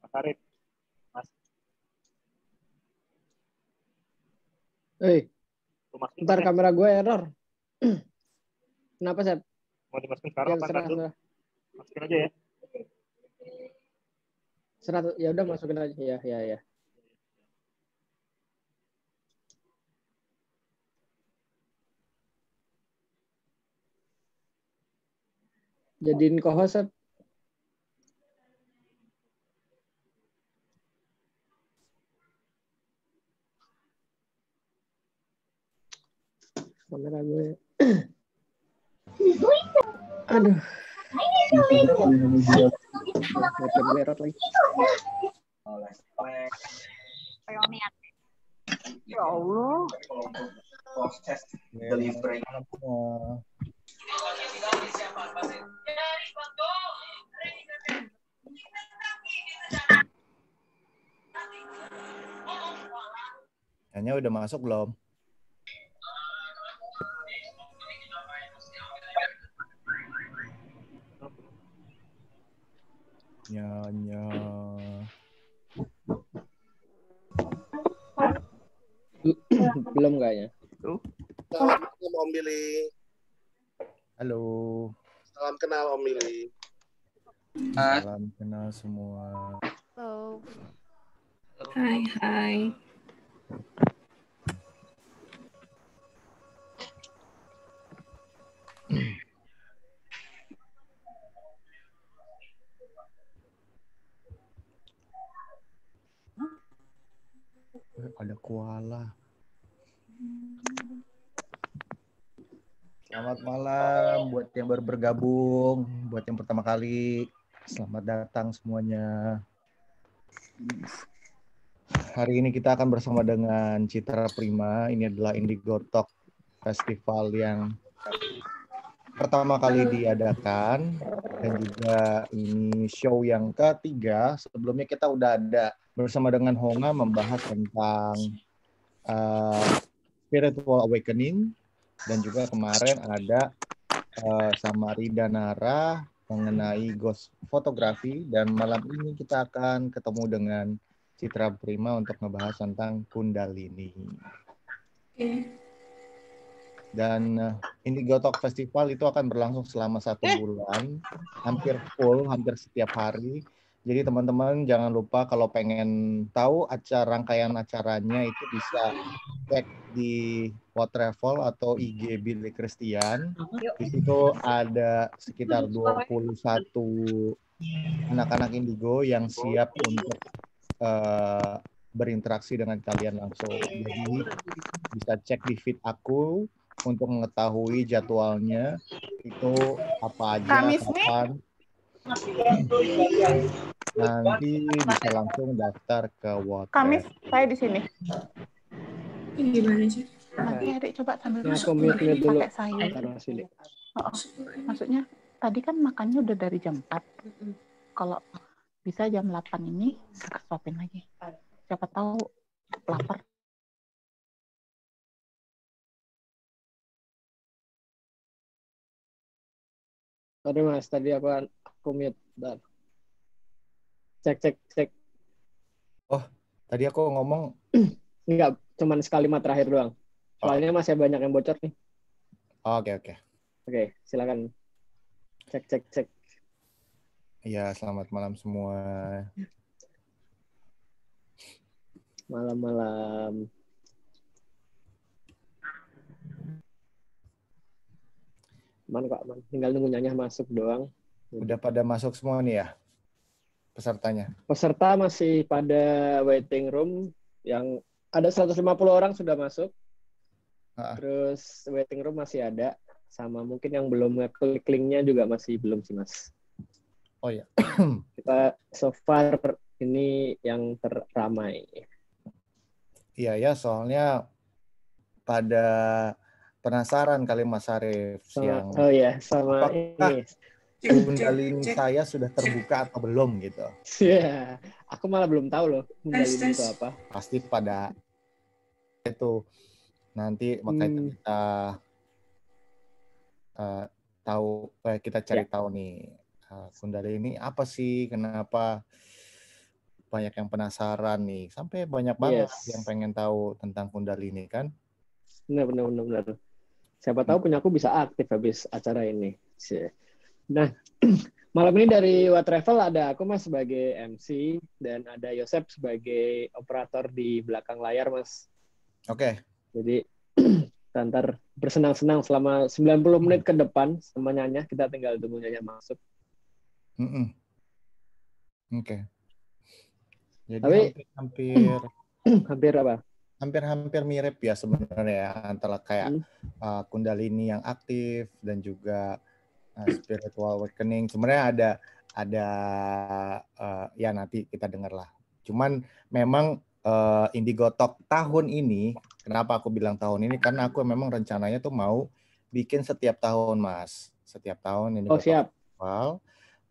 Mas Arif, Mas. Ntar kamera gue error. Kenapa, Sep? Mau dimasukin sekarang apa nanti? Masukin aja ya. 100, ya udah masukin aja. Ya. Jadiin co-host, Sep. Kamera gue. Aduh. Merot lagi. Ya Allah. Proses delivery. Hanya udah masuk belum? Nyanya. Belum kayaknya. Assalamualaikum Om Billy. Halo. Salam kenal Om Billy. Salam kenal semua. Halo. Hai. Ada koala. Selamat malam buat yang baru bergabung, buat yang pertama kali. Selamat datang semuanya. Hari ini kita akan bersama dengan Citra Prima. Ini adalah Indigo Talk Festival yang pertama kali diadakan dan juga ini show yang ketiga. Sebelumnya kita udah ada bersama dengan Honga membahas tentang spiritual awakening dan juga kemarin ada sama Rida Nara mengenai ghost fotografi dan malam ini kita akan ketemu dengan Citra Prima untuk ngebahas tentang Kundalini. Dan Indigo Talk Festival itu akan berlangsung selama 1 bulan, hampir full, hampir setiap hari. Jadi teman-teman jangan lupa kalau pengen tahu rangkaian acaranya itu bisa cek di What Travel atau IG Billy Christian. Di situ ada sekitar 21 anak-anak indigo yang siap untuk berinteraksi dengan kalian langsung. Jadi bisa cek di feed aku untuk mengetahui jadwalnya itu apa aja, Kamis kapan. Nanti bisa langsung daftar ke WhatsApp. Kamis saya di sini. Gimana sih? Nanti Adik coba sambil Ya, aku mute dulu. pakai sayur. Taruh sini. Maksudnya tadi kan makannya udah dari jam 4. Kalau bisa jam 8 ini kakak suapin lagi. Siapa tahu lapar. Sorry Mas, tadi aku mute. Bentar. Cek. Oh, tadi aku ngomong Enggak, cuman sekalimat terakhir doang. Soalnya masih banyak yang bocor nih. Oke. Oke, silakan. Cek. Iya, selamat malam semua. Malam-malam. Aman kok, aman. Tinggal nunggu Nyanya masuk doang. Udah pada masuk semua nih ya pesertanya? Peserta masih pada waiting room yang ada 150 orang sudah masuk. Terus waiting room masih ada. Sama mungkin yang belum ngeklik linknya juga masih belum sih, Mas. Oh ya. Kita so far ini yang terramai. Iya ya, soalnya pada penasaran kali Mas Arif yang sama ini. Kundalini saya sudah terbuka atau belum gitu. Iya, aku malah belum tahu loh Kundalini itu apa. Pasti pada itu nanti makanya kita kita cari tahu nih Kundalini apa sih, kenapa banyak yang penasaran nih. Sampai banyak banget yang pengen tahu tentang Kundalini kan? Benar. Siapa tahu punya aku bisa aktif habis acara ini. Nah, malam ini dari What Travel ada aku Mas sebagai MC dan ada Yosep sebagai operator di belakang layar Mas. Oke. Jadi ntar bersenang-senang selama 90 menit ke depan sama Nyanya, kita tinggal tunggu Nyanya masuk. Oke. Jadi tapi hampir apa? Hampir mirip ya sebenarnya antara kayak Kundalini yang aktif dan juga spiritual awakening. Sebenarnya ada ya nanti kita dengar lah. Cuman memang Indigo Talk tahun ini, kenapa aku bilang tahun ini? Karena aku memang rencananya tuh mau bikin setiap tahun, Mas. Setiap tahun Indigo Talk Festival.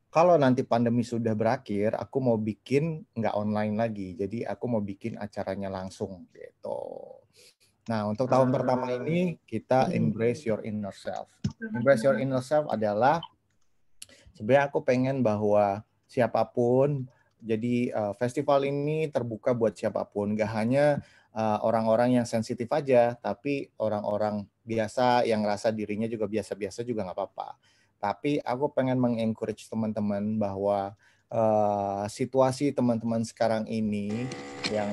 Kalau nanti pandemi sudah berakhir, aku mau bikin nggak online lagi. Jadi aku mau bikin acaranya langsung gitu. Nah, untuk tahun pertama ini kita embrace your inner self. Embrace your inner self adalah sebenarnya aku pengen bahwa siapapun, jadi festival ini terbuka buat siapapun, nggak hanya orang-orang yang sensitif aja, tapi orang-orang biasa yang rasa dirinya juga biasa-biasa juga nggak apa-apa. Tapi aku pengen mengencourage teman-teman bahwa situasi teman-teman sekarang ini yang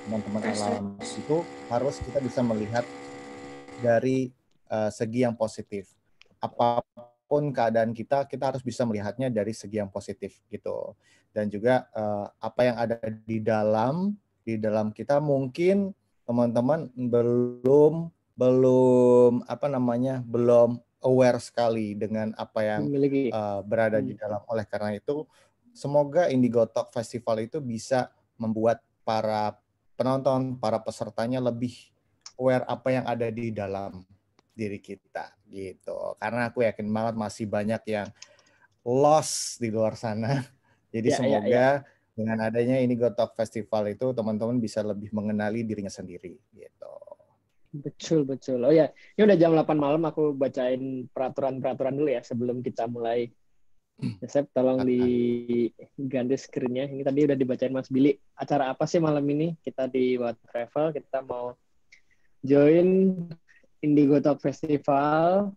teman-teman alami itu harus kita bisa melihat dari segi yang positif. Apapun keadaan kita harus bisa melihatnya dari segi yang positif gitu. Dan juga apa yang ada di dalam kita mungkin teman-teman belum aware sekali dengan apa yang berada di dalam. Oleh karena itu, semoga Indigo Talk Festival itu bisa membuat para penonton, para pesertanya lebih aware apa yang ada di dalam diri kita gitu. Karena aku yakin banget masih banyak yang lost di luar sana. Jadi semoga dengan adanya Indigo Talk Festival itu teman-teman bisa lebih mengenali dirinya sendiri gitu. Betul. Oh ya, ini udah jam 8 malam, aku bacain peraturan dulu ya sebelum kita mulai. Yosep, tolong diganti screen-nya. Ini tadi udah dibacain Mas Billy. Acara apa sih malam ini? Kita di What Travel, kita mau join Indigo Talk Festival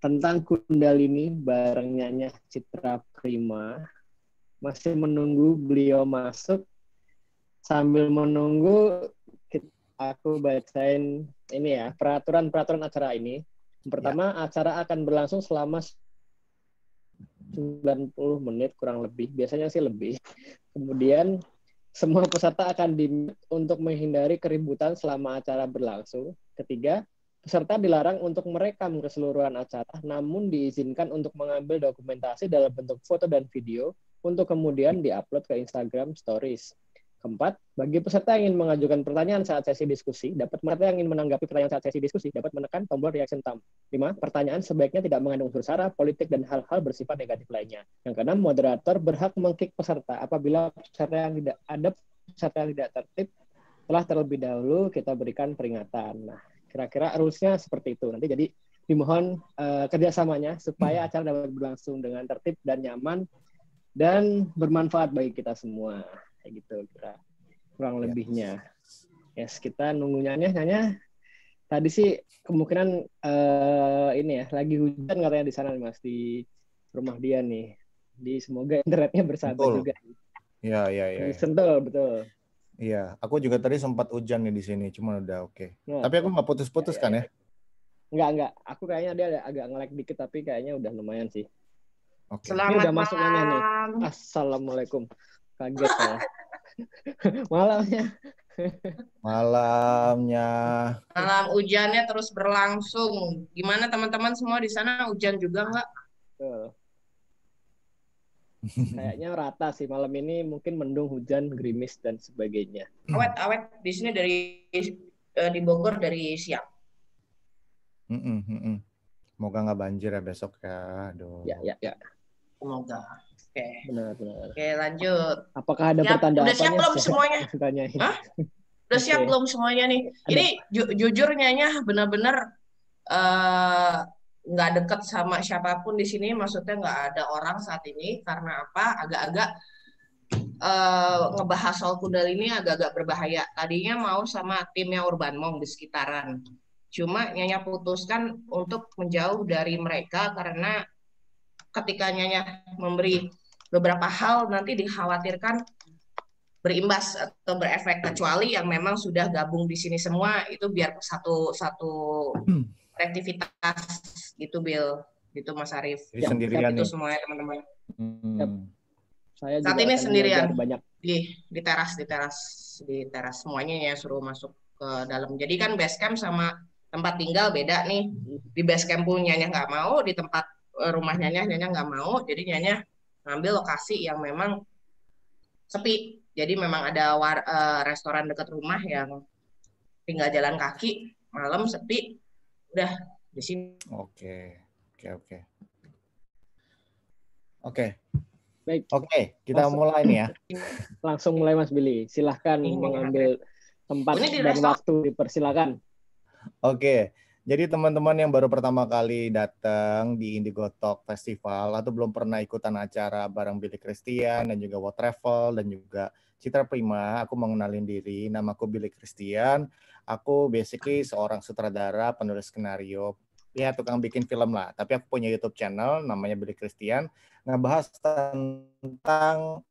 tentang Kundalini bareng Nyanya Citra Prima. Masih menunggu beliau masuk. Sambil menunggu, aku bacain ini ya, peraturan acara ini. Yang pertama, acara akan berlangsung selama 90 menit kurang lebih. Biasanya sih lebih. Kemudian, semua peserta akan di-mute untuk menghindari keributan selama acara berlangsung. Ketiga, peserta dilarang untuk merekam keseluruhan acara, namun diizinkan untuk mengambil dokumentasi dalam bentuk foto dan video untuk kemudian di-upload ke Instagram Stories. Keempat, bagi peserta yang ingin mengajukan pertanyaan saat sesi diskusi, peserta yang ingin menanggapi pertanyaan saat sesi diskusi dapat menekan tombol reaction thumb. 5. Pertanyaan sebaiknya tidak mengandung unsur sara, politik, dan hal-hal bersifat negatif lainnya. Yang keenam, moderator berhak meng-kick peserta apabila peserta yang tidak tertib telah terlebih dahulu kita berikan peringatan. Nah, kira-kira rules-nya seperti itu. Nanti jadi dimohon kerjasamanya supaya acara dapat berlangsung dengan tertib dan nyaman dan bermanfaat bagi kita semua. Kayak gitu kurang lebihnya. Yes, kita nunggu Nyanya. Tadi sih kemungkinan ini ya, lagi hujan katanya di sana Mas, di rumah dia nih. Jadi semoga internetnya bersahabat juga. Iya. Sentul, betul. Iya, aku juga tadi sempat hujan nih di sini, cuma udah oke. Tapi aku nggak putus-putus kan ya? Enggak. Aku kayaknya dia agak nge-lag dikit, tapi kayaknya udah lumayan sih. Oke. Ini udah masuk Nyanya nih. Assalamualaikum. Kaget ya. Malamnya. Malam hujannya terus berlangsung. Gimana teman-teman semua di sana, hujan juga nggak? Kayaknya rata sih malam ini, mungkin mendung, hujan, gerimis dan sebagainya. Awet di sini di Bogor dari siang. Semoga nggak banjir ya besok ya. Aduh. Ya. Semoga. Oke. Benar. Oke, lanjut. Apakah ada pertanda udah siap belum semuanya? Hah? Udah siap belum semuanya nih? Ini jujur Nyanya benar-benar nggak deket sama siapapun di sini. Maksudnya nggak ada orang saat ini karena apa? Agak-agak ngebahas soal Kundalini agak-agak berbahaya. Tadinya mau sama timnya Urban Monk di sekitaran. Cuma Nyanya putuskan untuk menjauh dari mereka karena ketika Nyanya memberi beberapa hal nanti dikhawatirkan berimbas atau berefek, kecuali yang memang sudah gabung di sini semua itu biar satu aktivitas gitu Bill, gitu Mas Arief. Jadi sendirian itu nih. semuanya teman-teman. Saya Saat juga ini akan sendirian belajar banyak di teras semuanya ya, suruh masuk ke dalam. Jadi kan base camp sama tempat tinggal beda nih. Di base camp punya Nyanya nggak mau, di tempat rumah Nyanya nggak mau. Jadi Nyanya ngambil lokasi yang memang sepi. Jadi memang ada restoran dekat rumah yang tinggal jalan kaki, malam sepi, udah di sini. Oke. Baik. Oke, kita mulai nih ya. Langsung mulai Mas Billy. Silahkan mengambil tempat dan waktu, dipersilakan. Oke. Jadi teman-teman yang baru pertama kali datang di Indigo Talk Festival atau belum pernah ikutan acara bareng Billy Christian dan juga What Travel dan juga Citra Prima, aku mau kenalin diri. Nama aku Billy Christian. Aku basically seorang sutradara, penulis skenario, ya tukang bikin film lah. Tapi aku punya YouTube channel namanya Billy Christian, ngebahas tentang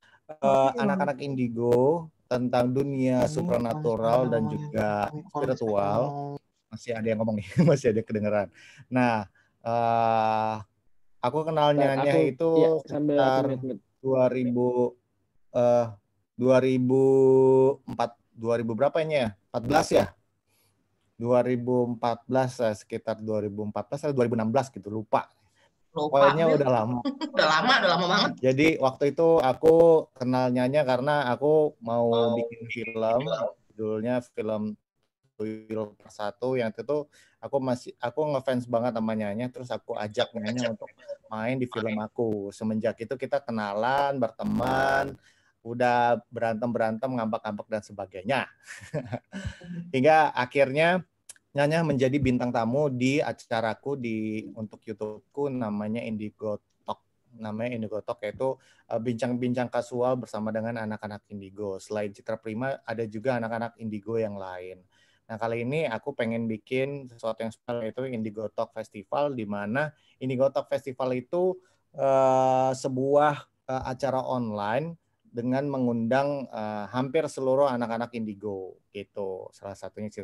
anak-anak indigo, tentang dunia supernatural dan juga spiritual. Masih ada yang ngomong nih, masih ada kedengeran. Nah, aku kenal Nyanya itu sekitar 2000 berapa ini ya? 14 ya? 2014 sekitar 2014 atau 2016 gitu, lupa. Pokoknya udah lama. Udah lama banget. Jadi waktu itu aku kenal Nyanya karena aku mau bikin film, judulnya film Tuyul Persatu, yang itu aku ngefans banget sama Nyanya, terus aku ajak Nyanya untuk main di film aku. Semenjak itu kita kenalan, berteman, udah berantem, ngambek-ngambek dan sebagainya. Hingga akhirnya Nyanya menjadi bintang tamu di acaraku untuk YouTube-ku namanya Indigo Talk. Namanya Indigo Talk, yaitu bincang-bincang kasual bersama dengan anak-anak indigo. Selain Citra Prima, ada juga anak-anak indigo yang lain. Nah, kali ini aku pengen bikin sesuatu yang spesial, yaitu Indigo Talk Festival, di mana Indigo Talk Festival itu sebuah acara online dengan mengundang hampir seluruh anak-anak indigo gitu. Salah satunya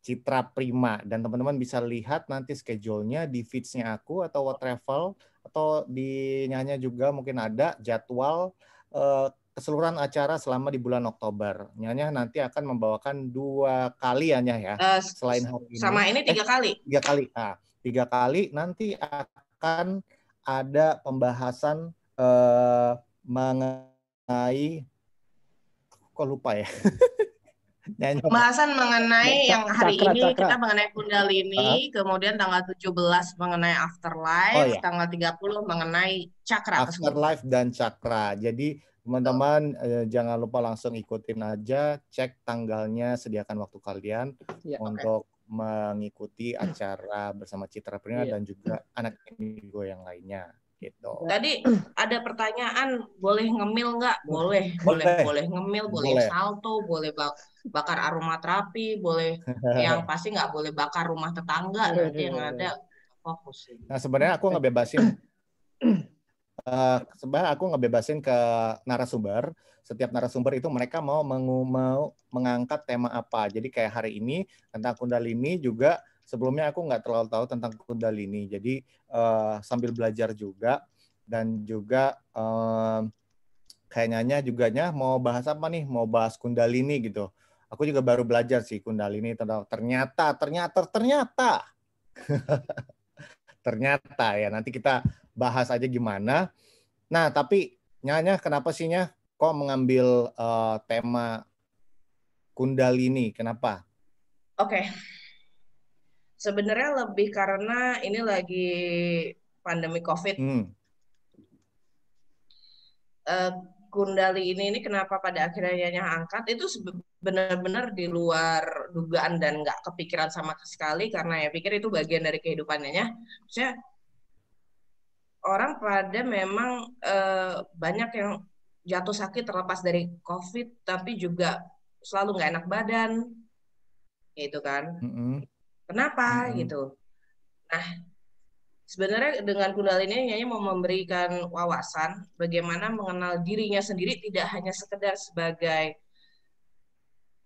Citra Prima. Dan teman-teman bisa lihat nanti schedule-nya di feeds-nya aku atau What Travel, atau di Nyanya juga mungkin ada jadwal keseluruhan acara selama di bulan Oktober. Nyanya nanti akan membawakan 2 kali ya. Selain hari ini. Sama ini 3 kali. 3 kali. Nah, 3 kali nanti akan ada pembahasan mengenai, kok lupa ya. Pembahasan mengenai yang hari ini kita mengenai Kundalini, kemudian tanggal 17 mengenai Afterlife, tanggal 30 mengenai Cakra. Afterlife dan Cakra. Jadi teman-teman jangan lupa langsung ikutin aja, cek tanggalnya, sediakan waktu kalian untuk mengikuti acara bersama Citra Prima dan juga anak indigo yang lainnya. Gitu. Tadi ada pertanyaan, boleh ngemil nggak? Boleh ngemil, boleh salto, boleh bakar aromaterapi, boleh yang pasti nggak boleh bakar rumah tetangga, nanti yang ada fokus. Nah, sebenarnya aku ngebebasin ke narasumber. Setiap narasumber itu mereka mau mengangkat tema apa. Jadi kayak hari ini tentang Kundalini juga. Sebelumnya aku nggak terlalu tahu tentang Kundalini, jadi sambil belajar juga, dan juga kayaknya juga mau bahas apa nih, mau bahas Kundalini gitu. Aku juga baru belajar sih Kundalini, ternyata ternyata ya, nanti kita bahas aja gimana. Nah, tapi Nyanya kenapa sih kok mengambil tema Kundalini, kenapa? Oke. Sebenarnya lebih karena ini lagi pandemi COVID. Kundalini ini kenapa pada akhirnya Nyanya angkat, itu benar-benar di luar dugaan dan nggak kepikiran sama sekali, karena ya pikir itu bagian dari kehidupannya. Maksudnya orang pada memang banyak yang jatuh sakit terlepas dari COVID, tapi juga selalu nggak enak badan, gitu kan. Kenapa gitu? Nah, sebenarnya dengan Kundalini Nyanya mau memberikan wawasan bagaimana mengenal dirinya sendiri, tidak hanya sekedar sebagai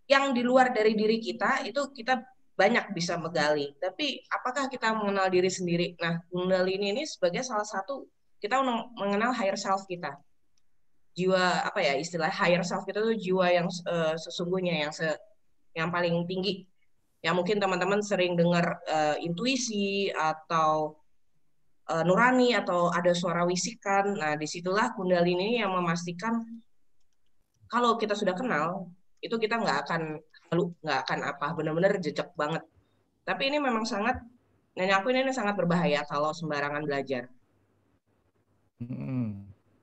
yang di luar dari diri kita, itu kita banyak bisa menggali. Tapi apakah kita mengenal diri sendiri? Nah, Kundalini ini sebagai salah satu kita mengenal higher self kita. Jiwa apa ya istilah higher self kita tuh jiwa yang sesungguhnya yang paling tinggi. Ya mungkin teman-teman sering dengar intuisi atau nurani atau ada suara wisikan. Nah, disitulah Kundalini yang memastikan kalau kita sudah kenal itu kita nggak akan halu, nggak akan apa, benar-benar jejak banget. Tapi ini memang sangat, Nyonya aku ini sangat berbahaya kalau sembarangan belajar.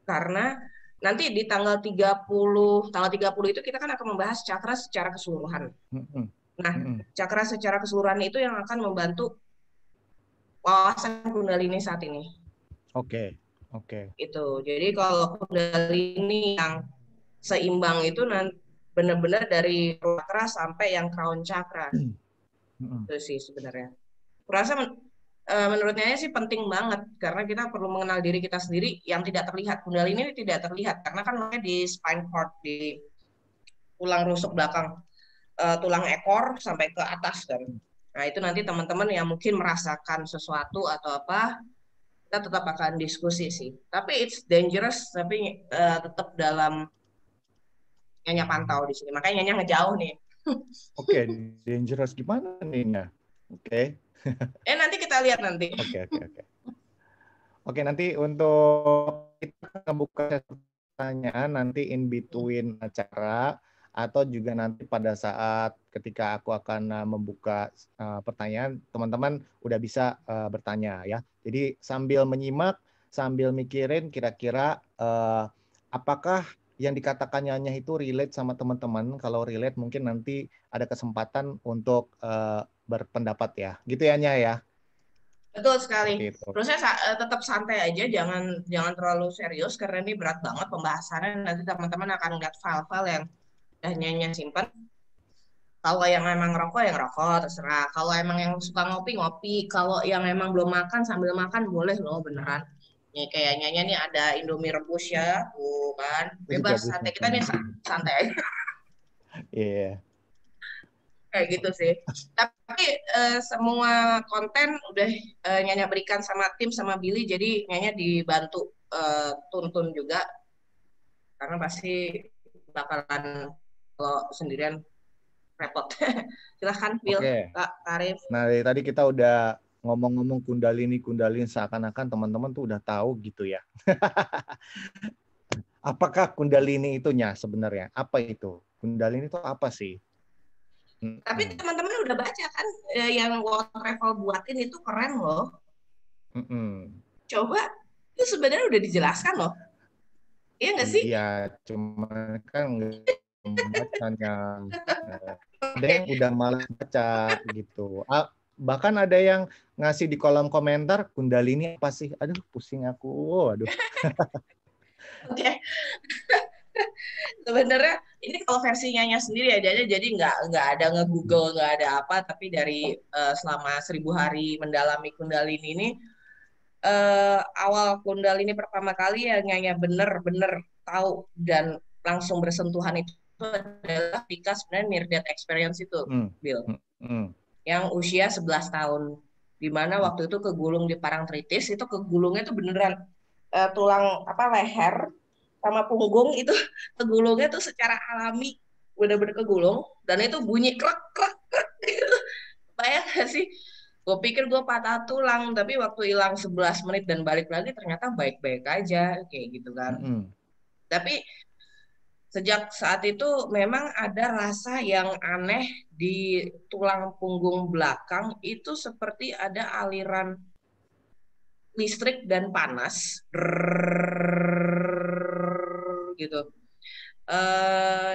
Karena nanti di tanggal 30 itu kita kan akan membahas cakra secara keseluruhan. Nah, cakra secara keseluruhan itu yang akan membantu wawasan Kundalini saat ini. Oke. Itu. Jadi kalau Kundalini yang seimbang itu benar-benar dari chakra sampai yang crown chakra. Itu sih sebenarnya. Kurasa menurutnya sih penting banget karena kita perlu mengenal diri kita sendiri yang tidak terlihat. Kundalini ini tidak terlihat karena kan di spine cord, di tulang rusuk belakang, tulang ekor sampai ke atas kan. Nah itu nanti teman-teman yang mungkin merasakan sesuatu atau apa, kita tetap akan diskusi sih. Tapi it's dangerous, tapi tetap dalam Nyanya pantau di sini. Makanya Nyanya ngejauh nih. Oke, dangerous gimana nih? Oke. Nanti kita lihat nanti. Oke, nanti untuk kita buka pertanyaan nanti in between acara atau juga nanti pada saat ketika aku akan membuka pertanyaan, teman-teman udah bisa bertanya ya. Jadi sambil menyimak, sambil mikirin kira-kira apakah yang dikatakan Nyanya itu relate sama teman-teman. Kalau relate mungkin nanti ada kesempatan untuk berpendapat ya. Gitu ya Nya ya. Betul sekali. Terus saya tetap santai aja, jangan terlalu serius karena ini berat banget pembahasannya. Nanti teman-teman akan lihat file-file yang Nyanya simpan. Kalau yang memang ngerokok ya ngerokok, terserah. Kalau emang yang suka ngopi, ngopi. Kalau yang emang belum makan, sambil makan boleh loh beneran. Nih kayak Nyanya nih ada Indomie rebus ya, tuh kan. Bebas, santai. Kita nih santai aja. Iya. Kayak gitu sih. Tapi semua konten udah Nyanya berikan sama tim sama Billy, jadi Nyanya dibantu tuntun juga. Karena pasti bakalan kalau sendirian repot. Silahkan Bill, Kak Arif. Nah dari tadi kita udah ngomong-ngomong Kundalini seakan-akan teman-teman tuh udah tahu gitu ya. Apakah Kundalini itunya sebenarnya? Apa itu? Kundalini itu apa sih? Tapi teman-teman udah baca kan yang World Travel buatin itu keren loh. Coba itu sebenarnya udah dijelaskan loh. Iya nggak sih? Iya, cuma kan nggak membacanya. Ada yang udah malas baca gitu. Bahkan ada yang ngasih di kolom komentar, Kundalini apa sih? Aduh, pusing aku. Aduh. Oke. Sebenarnya ini kalau versinya sendiri aja, jadi nggak ada nge-google, nggak ada apa, tapi dari selama 1000 hari mendalami Kundalini ini, awal Kundalini pertama kali yang Nyanya bener-bener tahu dan langsung bersentuhan itu adalah ketika sebenarnya near death experience itu, Bill. Yang usia 11 tahun. Di mana waktu itu kegulung di Parangtritis, itu kegulungnya tuh beneran tulang leher sama punggung itu kegulungnya tuh secara alami bener-bener kegulung dan itu bunyi krek krek krek gitu. Bayang gak sih? Gue pikir gue patah tulang, tapi waktu hilang 11 menit dan balik lagi ternyata baik-baik aja kayak gitu kan. Tapi sejak saat itu memang ada rasa yang aneh di tulang punggung belakang, itu seperti ada aliran listrik dan panas gitu.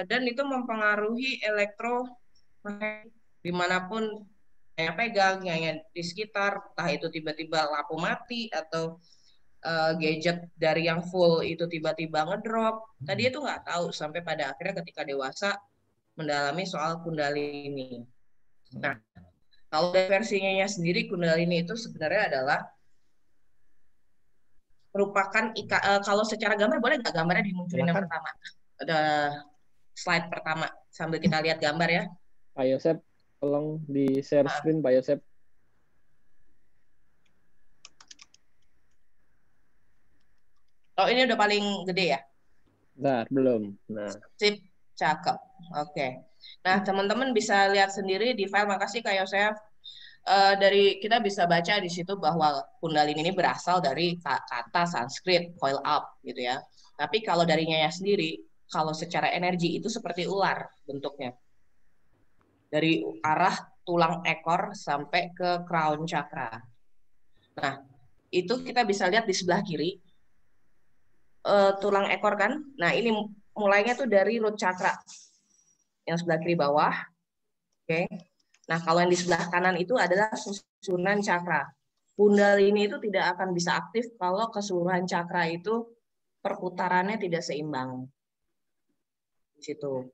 Dan itu mempengaruhi elektromagnetik dimanapun Nyanya pegang, Nyanya di sekitar, entah itu tiba-tiba lampu mati atau gadget dari yang full itu tiba-tiba ngedrop. Tadi itu nggak tahu sampai pada akhirnya ketika dewasa mendalami soal Kundalini. Nah, kalau dari versinya sendiri Kundalini itu sebenarnya adalah merupakan kalau secara gambar boleh nggak gambarnya dimunculin yang pertama? Ada slide pertama sambil kita lihat gambar ya. Pak Yosep, tolong di share screen Pak Yosep. Oh, ini udah paling gede ya? Nah, belum. Nah. Sip, cakep. Oke. Nah, teman-teman bisa lihat sendiri di file. Makasih Kak Yosef. Dari kita bisa baca di situ bahwa Kundalini ini berasal dari kata Sanskrit coil up gitu ya. Tapi kalau dari Nyaya sendiri, kalau secara energi itu seperti ular bentuknya. Dari arah tulang ekor sampai ke crown chakra. Nah, itu kita bisa lihat di sebelah kiri. Tulang ekor kan. Nah, ini mulainya tuh dari root chakra. Yang sebelah kiri bawah. Oke. Nah, kalau yang di sebelah kanan itu adalah susunan cakra. Kundalini itu tidak akan bisa aktif kalau keseluruhan cakra itu perputarannya tidak seimbang. Di situ.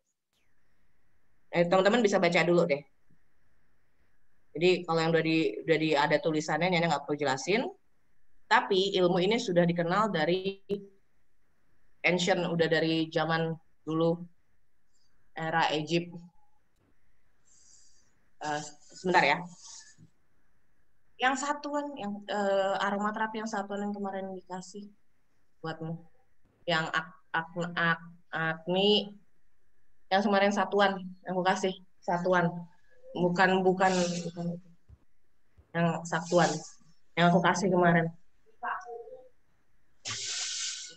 Teman-teman bisa baca dulu deh. Jadi kalau yang udah ada tulisannya, Nyanya nggak perlu jelasin. Tapi ilmu ini sudah dikenal dari ancient, udah dari zaman dulu, era Egypt. Sebentar ya. Yang satuan, yang aromaterapi yang satuan yang kemarin dikasih buatmu. Yang Agni, yang kemarin satuan yang aku kasih satuan. Bukan yang satuan yang aku kasih kemarin.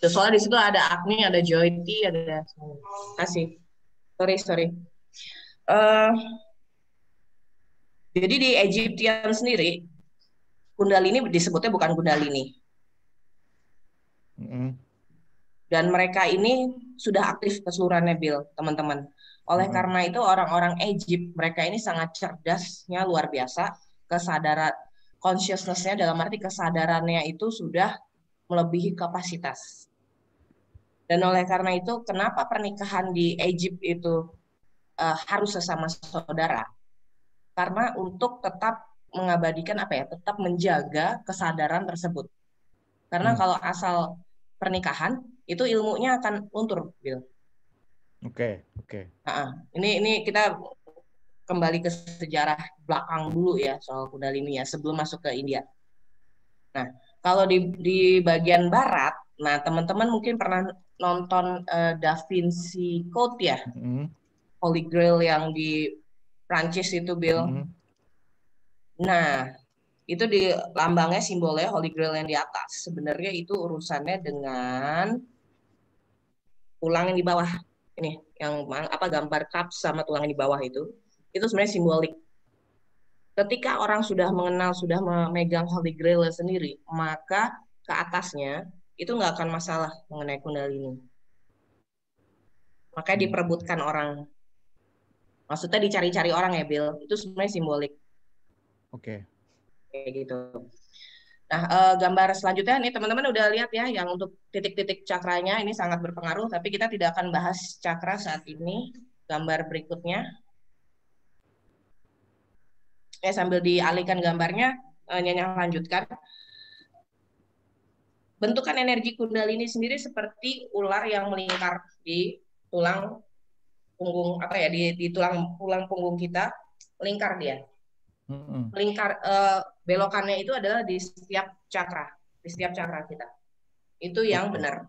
Soalnya di situ ada Agni, ada Joyti, ada kasih. Sorry. Jadi di Egyptian sendiri, Kundalini disebutnya bukan Kundalini. Dan mereka ini sudah aktif keseluruhannya, Bill, teman-teman. Oleh karena itu orang-orang Egypt, mereka ini sangat cerdasnya luar biasa. Kesadaran, consciousness-nya dalam arti kesadarannya itu sudah melebihi kapasitas. Dan oleh karena itu, kenapa pernikahan di Egypt itu harus sesama saudara? Karena untuk tetap mengabadikan tetap menjaga kesadaran tersebut. Karena kalau asal pernikahan itu ilmunya akan luntur, Bill. Oke. Ini kita kembali ke sejarah belakang dulu ya soal Kundalini ya sebelum masuk ke India. Nah, kalau di bagian barat, nah teman-teman mungkin pernah nonton Da Vinci Code ya, Holy Grail yang di Prancis itu, Bill. Nah, itu di lambangnya simbolnya Holy Grail yang di atas. Sebenarnya itu urusannya dengan tulang yang di bawah. Ini yang gambar cup sama tulang yang di bawah itu sebenarnya simbolik. Ketika orang sudah mengenal, sudah memegang Holy Grail sendiri, maka ke atasnya itu nggak akan masalah mengenai Kundalini. Makanya diperebutkan orang. Maksudnya dicari-cari orang ya, Bill. Itu sebenarnya simbolik. Oke. Kayak gitu. Nah, gambar selanjutnya nih teman-teman udah lihat ya yang untuk titik-titik cakranya ini sangat berpengaruh, tapi kita tidak akan bahas cakra saat ini. Gambar berikutnya. Sambil dialihkan gambarnya, Nyanya lanjutkan. Bentukan energi Kundalini sendiri seperti ular yang melingkar di tulang punggung di tulang punggung kita, melingkar dia. Melingkar belokannya itu adalah di setiap cakra kita. Itu yang benar.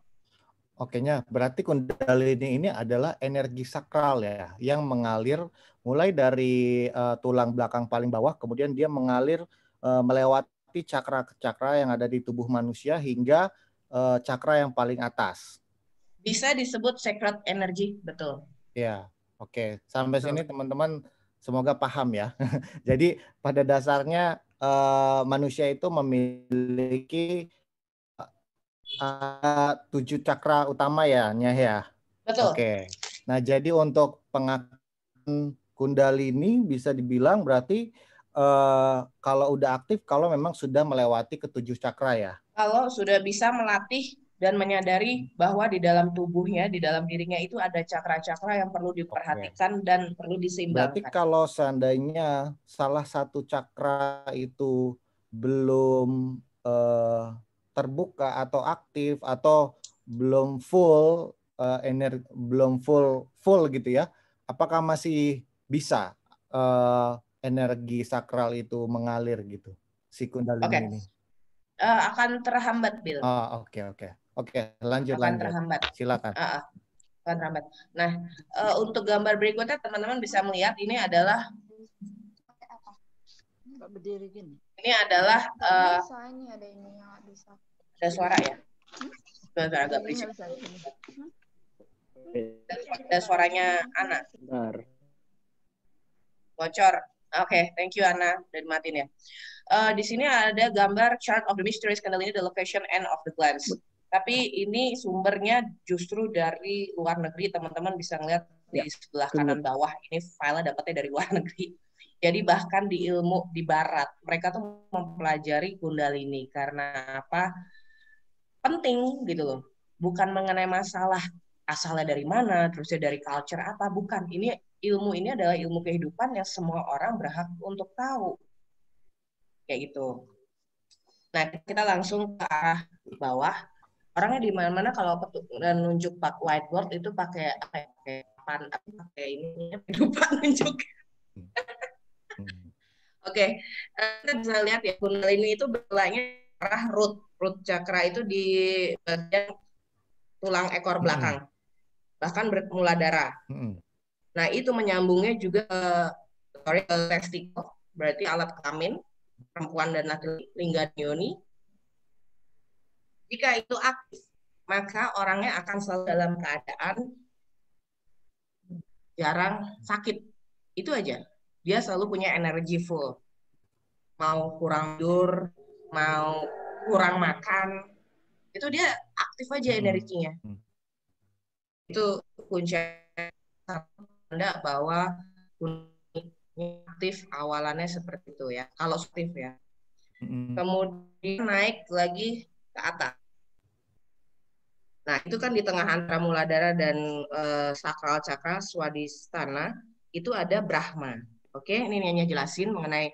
Oke-nya, berarti Kundalini ini adalah energi sakral ya, yang mengalir mulai dari tulang belakang paling bawah, kemudian dia mengalir melewati cakra-cakra yang ada di tubuh manusia hingga cakra yang paling atas. Bisa disebut sacred energy, betul. Ya, oke. Sampai sini teman-teman semoga paham ya. Jadi pada dasarnya manusia itu memiliki 7 cakra utama ya, Nyah ya. Betul. Oke. Nah, jadi untuk pengakuan Kundalini bisa dibilang berarti kalau udah aktif, kalau memang sudah melewati ke-7 cakra ya. Kalau sudah bisa melatih dan menyadari bahwa di dalam tubuhnya, di dalam dirinya itu ada cakra-cakra yang perlu diperhatikan dan perlu Berarti diseimbangkan. kalau seandainya salah satu cakra itu belum terbuka atau aktif atau belum full belum full gitu ya, apakah masih bisa energi sakral itu mengalir gitu, si Kundalini ini? Akan terhambat, Bill. Oke, lanjut. Terhambat. Silakan. Akan terhambat. Nah, untuk gambar berikutnya teman-teman bisa melihat ini adalah berdiri gini. Ini adalah ada suara ya. Suara agak berisik. Ada suaranya Ana. Bocor. Oke, thank you Ana. Udah dimatiin ya. Di sini ada gambar chart of the mysterious Kundalini, the location end of the glance. Tapi ini sumbernya justru dari luar negeri. Teman-teman bisa ngeliat di sebelah kanan bawah. Ini filenya dapatnya dari luar negeri. Jadi bahkan di ilmu di barat, mereka tuh mempelajari Kundalini. Karena apa? Penting gitu loh. Bukan mengenai masalah asalnya dari mana, terusnya dari culture apa. Bukan. Ilmu ini adalah ilmu kehidupan yang semua orang berhak untuk tahu. Kayak gitu. Nah, kita langsung ke arah bawah. Orangnya di mana-mana kalau nunjuk pak whiteboard itu pakai ini lupa nunjuk. Oke, kita bisa lihat ya Kundalini itu berlainya arah root chakra itu di bagian tulang ekor belakang, bahkan bermula darah. Nah itu menyambungnya juga ke testikel, berarti alat kelamin perempuan dan laki-laki, lingga yoni. Jika itu aktif, maka orangnya akan selalu dalam keadaan jarang sakit. Itu aja. Dia selalu punya energi full. Mau kurang tidur, mau kurang makan, itu dia aktif aja energinya. Itu kunci tanda bahwa aktif awalannya seperti itu ya. Kalau aktif ya. Kemudian naik lagi ke atas. Nah, itu kan di tengah antara muladhara dan sakral cakra swadhisthana itu ada Brahma. Oke, ini hanya jelasin mengenai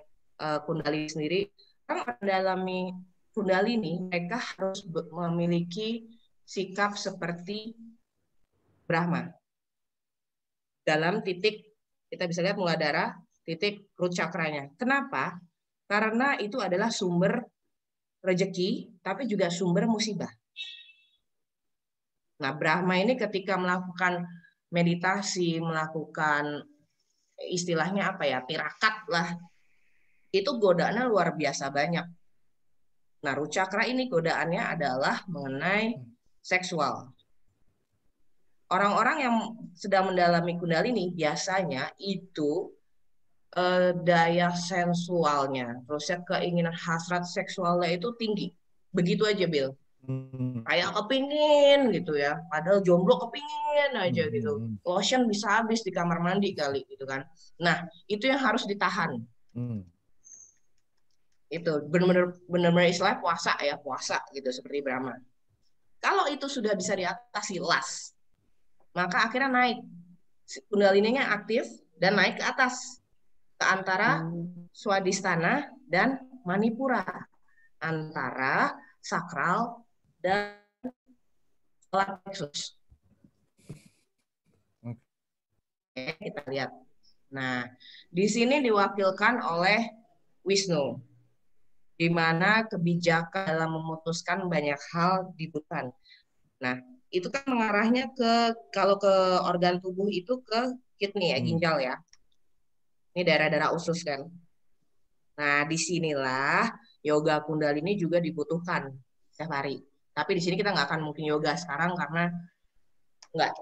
Kundalini sendiri. Orang mendalami Kundalini, mereka harus memiliki sikap seperti Brahma. Dalam titik, kita bisa lihat muladhara, titik root cakranya. Kenapa? Karena itu adalah sumber rezeki, tapi juga sumber musibah. Nah, Brahma ini ketika melakukan meditasi, melakukan istilahnya apa ya, tirakat lah, itu godaannya luar biasa banyak. Nah, root chakra ini godaannya adalah mengenai seksual. Orang-orang yang sedang mendalami Kundalini biasanya itu daya sensualnya, terusnya keinginan hasrat seksualnya itu tinggi. Begitu aja, Bill. Kayak kepingin gitu ya, padahal jomblo kepingin aja gitu. Lotion bisa habis di kamar mandi kali gitu kan. Nah, itu yang harus ditahan. Itu benar-benar istilah puasa ya, puasa gitu seperti Brahma. Kalau itu sudah bisa diatasi las, maka akhirnya naik. Kundalininya aktif dan naik ke atas ke antara Swadhisthana dan Manipura, antara sakral dan solar plexus. Oke, kita lihat. Nah, di sini diwakilkan oleh Wisnu, di mana kebijakan dalam memutuskan banyak hal dibutuhkan. Nah, itu kan mengarahnya ke, kalau ke organ tubuh itu ke kidney ya, ginjal ya. Ini daerah-daerah usus kan. Nah, disinilah yoga Kundalini juga dibutuhkan setiap hari. Tapi di sini kita nggak akan mungkin yoga sekarang karena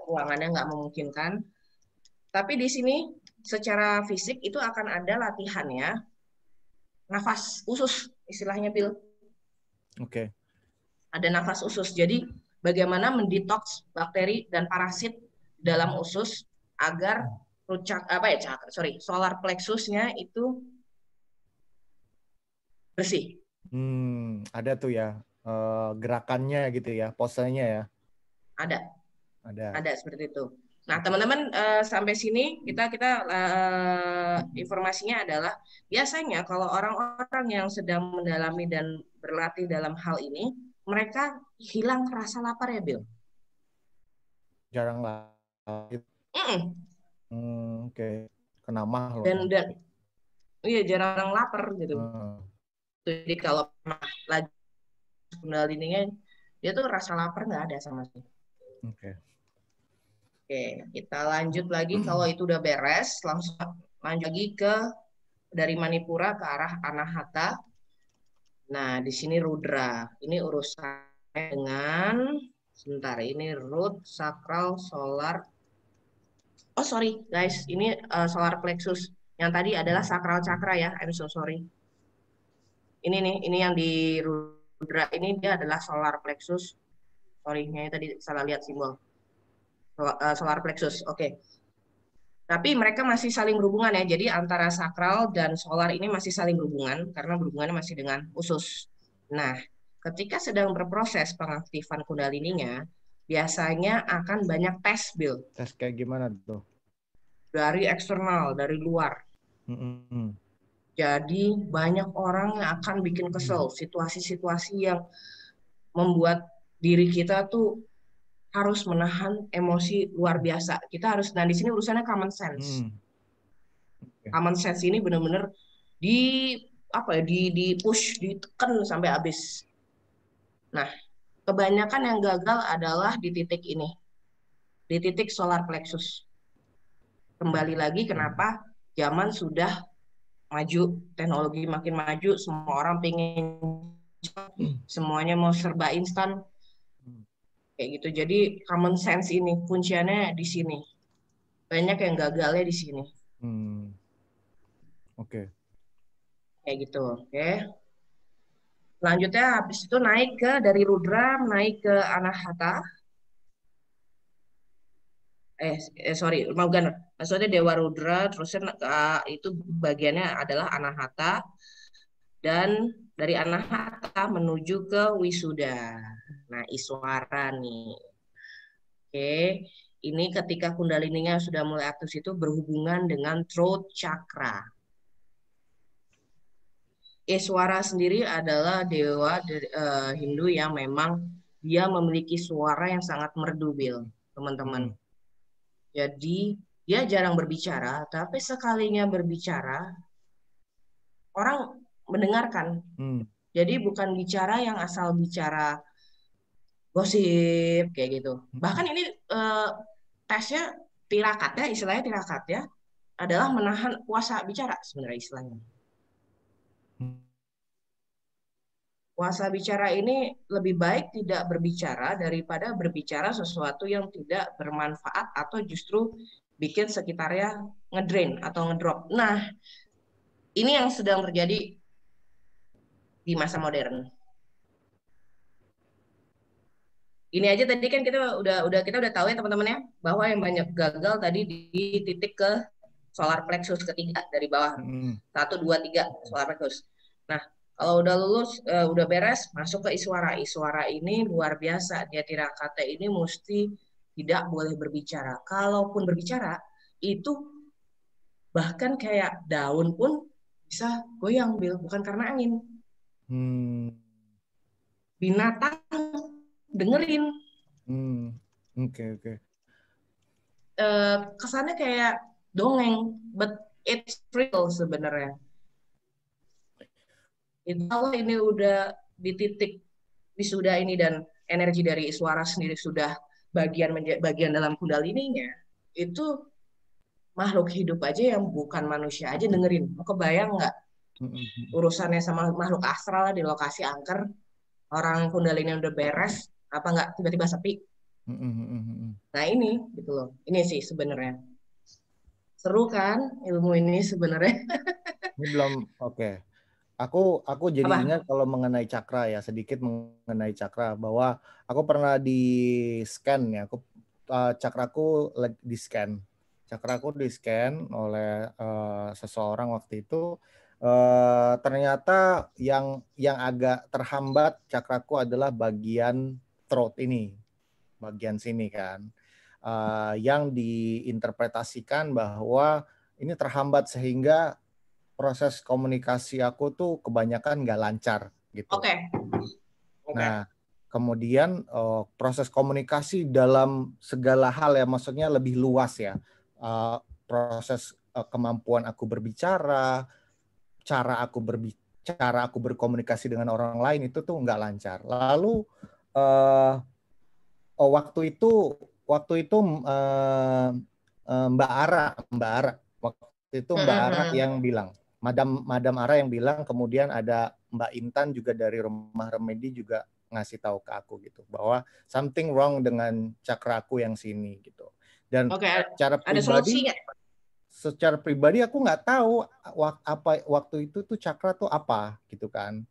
ruangannya nggak memungkinkan. Tapi di sini secara fisik itu akan ada latihannya nafas usus, istilahnya Bill. Oke. Ada nafas usus. Jadi bagaimana mendetoks bakteri dan parasit dalam usus agar solar plexusnya itu bersih. Ada tuh ya gerakannya gitu ya, posenya ya. Ada seperti itu. Nah, teman-teman sampai sini kita informasinya adalah biasanya kalau orang-orang yang sedang mendalami dan berlatih dalam hal ini, mereka hilang rasa lapar ya, Bill. Jarang lah. Oke. Kena mah loh. Dan iya jarang lapar gitu. Jadi kalau lagi kundalininya dia tuh rasa lapar nggak ada sama sekali. Oke, kita lanjut lagi. Kalau itu udah beres, langsung lanjut lagi dari Manipura ke arah Anahata. Nah, di sini Rudra. Ini urusannya dengan sebentar. Ini root, sakral, solar. Oh sorry guys, ini solar plexus. Yang tadi adalah sakral chakra ya. I'm so sorry. Ini nih, ini yang di Rudra ini dia adalah solar plexus. Sorry, ini tadi salah lihat simbol. Solar plexus, oke. Tapi mereka masih saling berhubungan ya. Jadi antara sakral dan solar ini masih saling berhubungan karena berhubungannya masih dengan usus. Nah, ketika sedang berproses pengaktifan kundalininya, biasanya akan banyak tes, Bill. Tes kayak gimana tuh? Dari eksternal, dari luar. Jadi banyak orang yang akan bikin kesel. Situasi-situasi yang membuat diri kita tuh harus menahan emosi luar biasa. Kita harus, nah di sini urusannya common sense. Common sense ini benar-benar di push, ditekan sampai habis. Nah, kebanyakan yang gagal adalah di titik ini, di titik solar plexus. Kembali lagi kenapa zaman sudah maju, teknologi makin maju, semua orang pengen semuanya mau serba instan. Kayak gitu. Jadi common sense ini kunciannya di sini. Banyak yang gagalnya di sini. Oke. Kayak gitu. Oke. Selanjutnya habis itu naik dari Rudra naik ke Anahata. Sorry, Maugana. Maksudnya Dewa Rudra terusnya itu bagiannya adalah Anahata dan dari Anahata menuju ke Wisuda. Nah, Iswara nih. Oke, ini ketika kundalininya sudah mulai aktif itu berhubungan dengan throat chakra. Iswara sendiri adalah dewa Hindu yang memang dia memiliki suara yang sangat merdu, Bill, teman-teman. Jadi dia jarang berbicara, tapi sekalinya berbicara orang mendengarkan. Jadi bukan bicara yang asal bicara gosip kayak gitu. Bahkan ini tesnya tirakat ya, istilahnya tirakat ya, adalah menahan kuasa bicara sebenarnya istilahnya. Kuasa bicara ini lebih baik tidak berbicara daripada berbicara sesuatu yang tidak bermanfaat atau justru bikin sekitarnya ngedrain atau ngedrop. Nah, ini yang sedang terjadi di masa modern. Ini aja tadi kan kita udah tahu ya teman-teman ya, bahwa yang banyak gagal tadi di titik ke solar plexus ketiga dari bawah. 1, 2, 3 solar plexus. Nah, kalau udah lulus, udah beres, masuk ke Iswara. Iswara ini luar biasa. Dia tirakata ini mesti tidak boleh berbicara. Kalaupun berbicara, itu bahkan kayak daun pun bisa goyang, Bill. Bukan karena angin. Binatang dengerin. Oke. Kesannya kayak dongeng, but it's real sebenarnya. Kalau ini udah di titik wisuda ini dan energi dari Iswara sendiri sudah bagian dalam kundalininya, itu makhluk hidup aja yang bukan manusia aja dengerin. Mau kebayang nggak urusannya sama makhluk astral di lokasi angker, orang kundalini udah beres, apa nggak tiba-tiba sepi? Nah ini gitu loh. Ini sih sebenarnya seru kan ilmu ini sebenarnya. Ini belum oke. Aku jadi ingat kalau mengenai cakra ya, sedikit mengenai cakra bahwa aku pernah di scan ya. Cakraku di scan. Cakraku di scan oleh seseorang waktu itu ternyata yang agak terhambat cakraku adalah bagian throat ini, bagian sini kan, yang diinterpretasikan bahwa ini terhambat sehingga proses komunikasi aku tuh kebanyakan nggak lancar gitu. Oke. Nah, kemudian proses komunikasi dalam segala hal ya, maksudnya lebih luas ya, proses kemampuan aku berbicara, cara aku berkomunikasi dengan orang lain itu tuh nggak lancar. Lalu waktu itu Mbak Ara waktu itu Mbak Ara yang bilang, Madam Ara yang bilang, kemudian ada Mbak Intan juga dari Rumah Remedi juga ngasih tahu ke aku gitu bahwa something wrong dengan cakraku yang sini gitu. Dan secara pribadi aku nggak tahu waktu itu tuh cakra tuh apa gitu kan.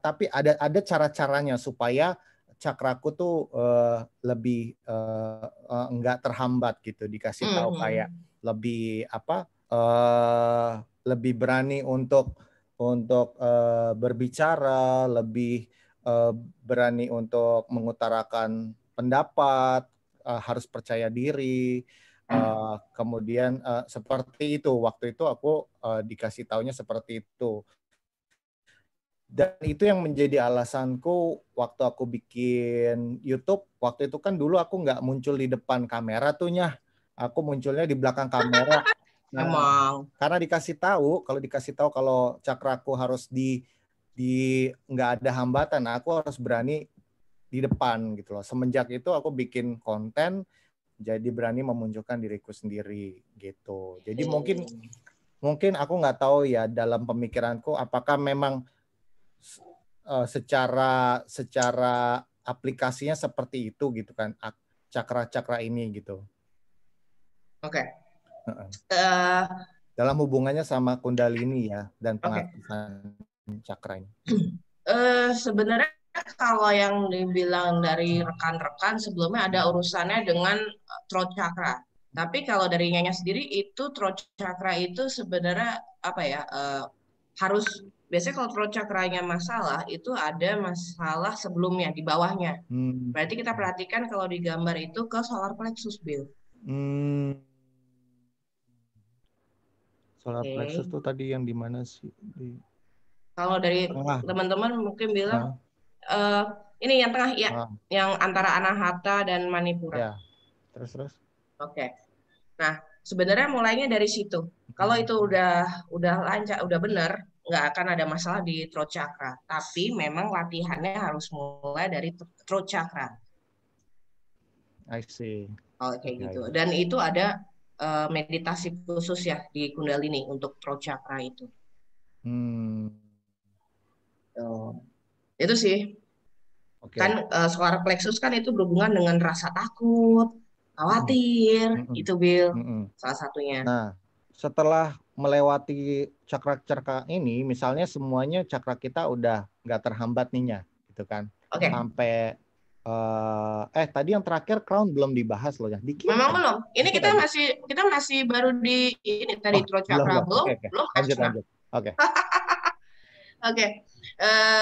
Tapi ada cara-caranya supaya cakraku tuh lebih nggak terhambat gitu, dikasih tahu kayak lebih lebih berani untuk berbicara, lebih berani untuk mengutarakan pendapat, harus percaya diri. Kemudian seperti itu, waktu itu aku dikasih taunya seperti itu. Dan itu yang menjadi alasanku waktu aku bikin YouTube. Waktu itu kan dulu aku nggak muncul di depan kamera tuh Nyah. Aku munculnya di belakang kamera. Nah, karena dikasih tahu, kalau cakraku harus di nggak ada hambatan, nah aku harus berani di depan gitu loh. Semenjak itu aku bikin konten, jadi berani memunculkan diriku sendiri gitu. Jadi mungkin aku nggak tahu ya dalam pemikiranku apakah memang secara aplikasinya seperti itu gitu kan, cakra-cakra ini gitu. Oke. Dalam hubungannya sama Kundalini ya dan pengaktifan cakra ini. Sebenarnya kalau yang dibilang dari rekan-rekan sebelumnya ada urusannya dengan throat chakra. Tapi kalau dari Nyanya sendiri itu throat chakra itu sebenarnya apa ya? Biasanya kalau throat chakranya masalah itu ada masalah sebelumnya di bawahnya. Berarti kita perhatikan kalau di gambar itu ke solar plexus, Bill. Solar plexus tuh tadi yang di mana sih? Kalau dari teman-teman mungkin bilang ini yang tengah ya, yang antara Anahata dan Manipura. Ya. Terus. Oke. Nah, sebenarnya mulainya dari situ. Kalau itu udah lancar, udah benar, nggak akan ada masalah di throat chakra. Tapi memang latihannya harus mulai dari throat chakra. I see. Kayak gitu. Dan itu ada meditasi khusus ya di Kundalini untuk throat chakra itu. Itu sih. Kan solar plexus kan itu berhubungan dengan rasa takut, khawatir, itu Bill, salah satunya. Nah, setelah melewati cakra-cakra ini, misalnya semuanya cakra kita udah nggak terhambat nih, gitu kan? Sampai tadi yang terakhir crown belum dibahas loh ya. Memang belum. Ini kita masih baru di ini tadi throat chakra belum. Lanjut. Oke. Oke.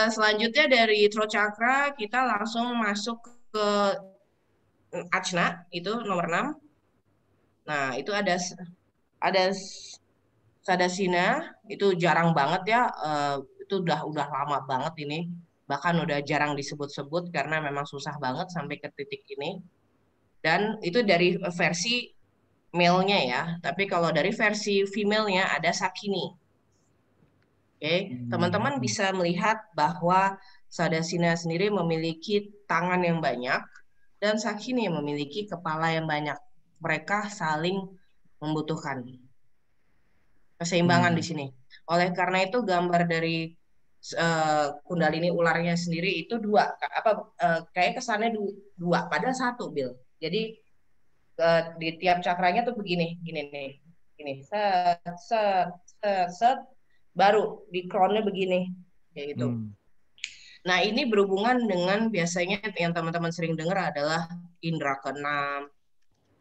Selanjutnya dari throat chakra kita langsung masuk ke Ajna, itu nomor 6. Nah, itu ada Sadasina, itu jarang banget ya. Itu udah lama banget ini. Bahkan udah jarang disebut-sebut karena memang susah banget sampai ke titik ini. Dan itu dari versi male-nya ya. Tapi kalau dari versi female-nya ada Sakini. Teman-teman bisa melihat bahwa Sadasina sendiri memiliki tangan yang banyak dan Sakini memiliki kepala yang banyak. Mereka saling membutuhkan keseimbangan di sini. Oleh karena itu gambar dari Kundalini ularnya sendiri itu kayak kesannya dua padahal satu, Bill. Jadi di tiap cakranya tuh begini, gini nih. Gini, set baru di crown-nya begini kayak gitu. Nah, ini berhubungan dengan biasanya yang teman-teman sering dengar adalah indera keenam,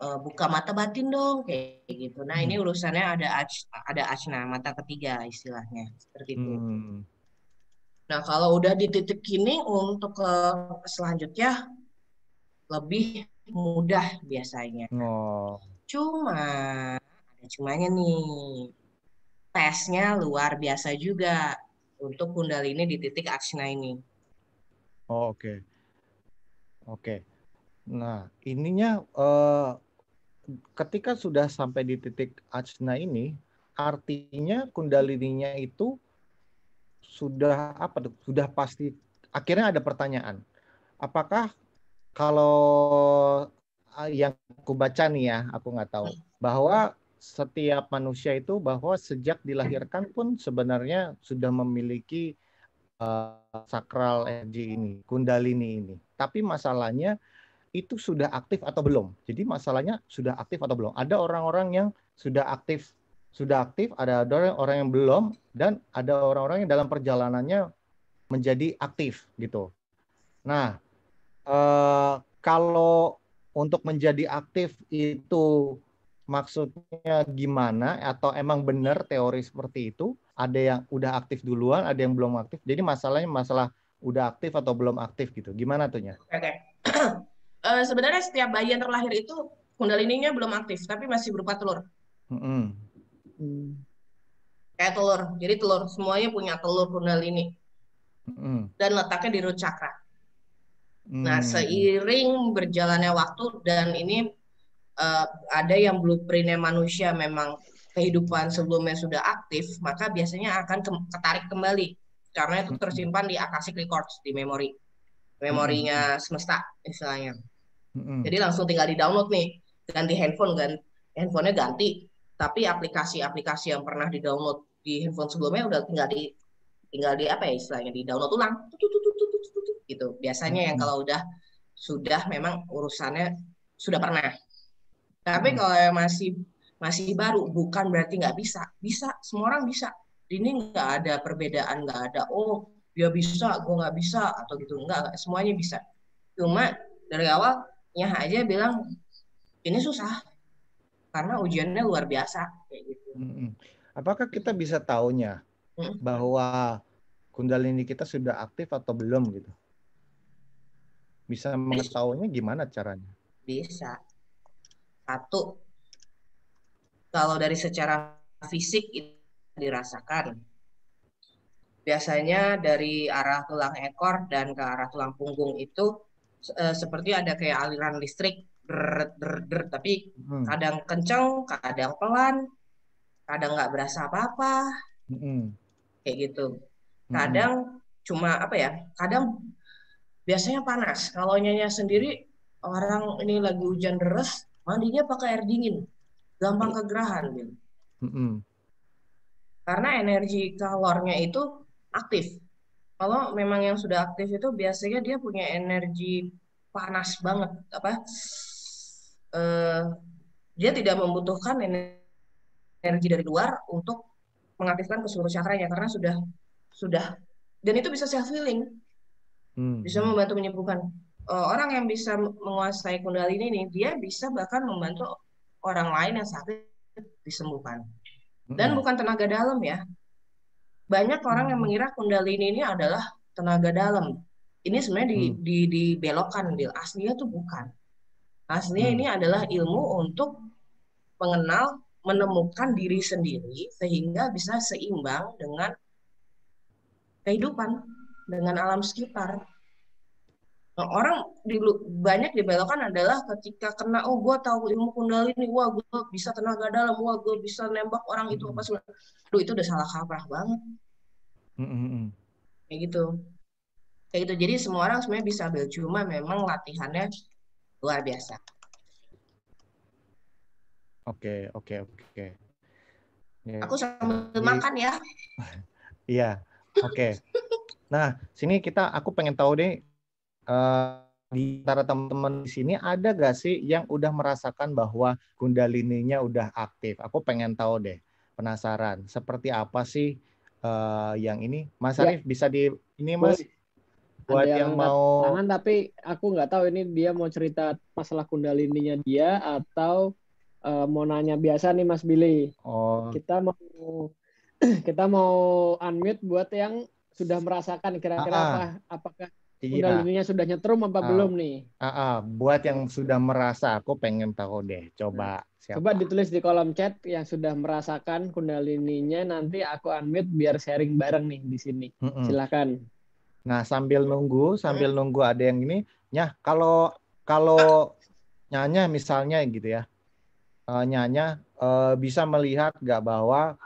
buka mata batin dong kayak gitu. Nah, ini urusannya ada ajna, mata ketiga istilahnya seperti itu. Nah, kalau udah di titik ini untuk ke selanjutnya lebih mudah biasanya. Cuma ada cumanya nih. Tesnya luar biasa juga untuk Kundalini di titik ajna ini. Oke. Nah, ininya ketika sudah sampai di titik ajna ini, artinya Kundalininya itu sudah apa tuh? Sudah pasti. Akhirnya ada pertanyaan. Apakah kalau yang aku baca nih ya, aku nggak tahu, bahwa setiap manusia itu bahwa sejak dilahirkan pun sebenarnya sudah memiliki sakral energi ini, Kundalini ini. Tapi masalahnya itu sudah aktif atau belum. Jadi masalahnya sudah aktif atau belum. Ada orang-orang yang sudah aktif, ada orang yang belum, dan ada orang-orang yang dalam perjalanannya menjadi aktif gitu. Nah, kalau untuk menjadi aktif itu maksudnya gimana? Atau emang benar teori seperti itu? Ada yang udah aktif duluan, ada yang belum aktif. Jadi masalahnya masalah udah aktif atau belum aktif gitu. Gimana tuhnya? Oke. Sebenarnya setiap bayi yang terlahir itu Kundalininya belum aktif, tapi masih berupa telur. Kayak telur. Jadi telur semuanya punya telur Kundalini. Dan letaknya di root chakra. Nah, seiring berjalannya waktu dan ini ada yang blueprintnya manusia memang kehidupan sebelumnya sudah aktif, maka biasanya akan ketarik kembali karena itu tersimpan di Akashic Records, di memorinya semesta istilahnya. Jadi langsung tinggal di download nih, ganti handphone handphonenya ganti, tapi aplikasi-aplikasi yang pernah di download di handphone sebelumnya udah tinggal di apa ya istilahnya, di download ulang gitu. Biasanya yang kalau sudah memang urusannya sudah pernah. Tapi kalau yang masih baru, bukan berarti nggak bisa. Bisa, semua orang bisa. Ini nggak ada perbedaan, nggak ada, oh dia bisa, gue nggak bisa, atau gitu. Nggak, semuanya bisa. Cuma dari awalnya aja bilang, ini susah. Karena ujiannya luar biasa. Kayak gitu. Apakah kita bisa taunya bahwa Kundalini kita sudah aktif atau belum gitu? Bisa mengetahuinya gimana caranya? Bisa. Satu, kalau dari secara fisik itu dirasakan. Biasanya dari arah tulang ekor dan ke arah tulang punggung itu seperti ada kayak aliran listrik, tapi kadang kenceng, kadang pelan, kadang nggak berasa apa-apa, kayak gitu. Kadang cuma apa ya? Kadang biasanya panas. Kalau Nyonya sendiri orang ini lagi hujan deras, mandinya pakai air dingin, gampang kegerahan gitu. Karena energi kalornya itu aktif. Kalau memang yang sudah aktif itu biasanya dia punya energi panas banget, dia tidak membutuhkan energi dari luar untuk mengaktifkan ke seluruh cakranya karena sudah dan itu bisa self healing, bisa membantu menyembuhkan. Orang yang bisa menguasai Kundalini ini, dia bisa bahkan membantu orang lain yang sakit disembuhkan. Dan bukan tenaga dalam ya. Banyak orang yang mengira Kundalini ini adalah tenaga dalam. Ini sebenarnya dibelokkan, aslinya tuh bukan. Aslinya ini adalah ilmu untuk mengenal, menemukan diri sendiri sehingga bisa seimbang dengan kehidupan, dengan alam sekitar. Nah, orang banyak dibelokkan adalah ketika kena, oh gue tahu ilmu Kundalini, wah gue bisa tenaga dalam, wah gue bisa nembak orang itu apa segala. Aduh itu udah salah kaprah banget. Kayak gitu. Jadi semua orang sebenarnya bisa ambil, cuma memang latihannya luar biasa. Oke. Aku sambil makan ya. Iya. Oke. Nah, sini aku pengen tahu deh, di antara teman-teman di sini ada gak sih yang udah merasakan bahwa Kundalininya udah aktif? Aku pengen tahu deh, penasaran. Seperti apa sih yang ini? Mas Arif bisa ini Mas? Buat ada yang angkat mau tangan, tapi aku nggak tahu ini dia mau cerita masalah kundalininya dia atau mau nanya biasa nih Mas Billy. oh Kita mau unmute buat yang sudah merasakan kira-kira apakah iya. kundalininya sudah nyetrum apa belum nih? Buat yang sudah merasa, aku pengen tahu deh. Coba siapa? Coba ditulis di kolom chat yang sudah merasakan kundalininya, nanti aku unmute biar sharing bareng nih di sini. Silakan. Nah, sambil nunggu ada yang ini, ya kalau Nyanya misalnya gitu ya, Nyanya bisa melihat nggak bahwa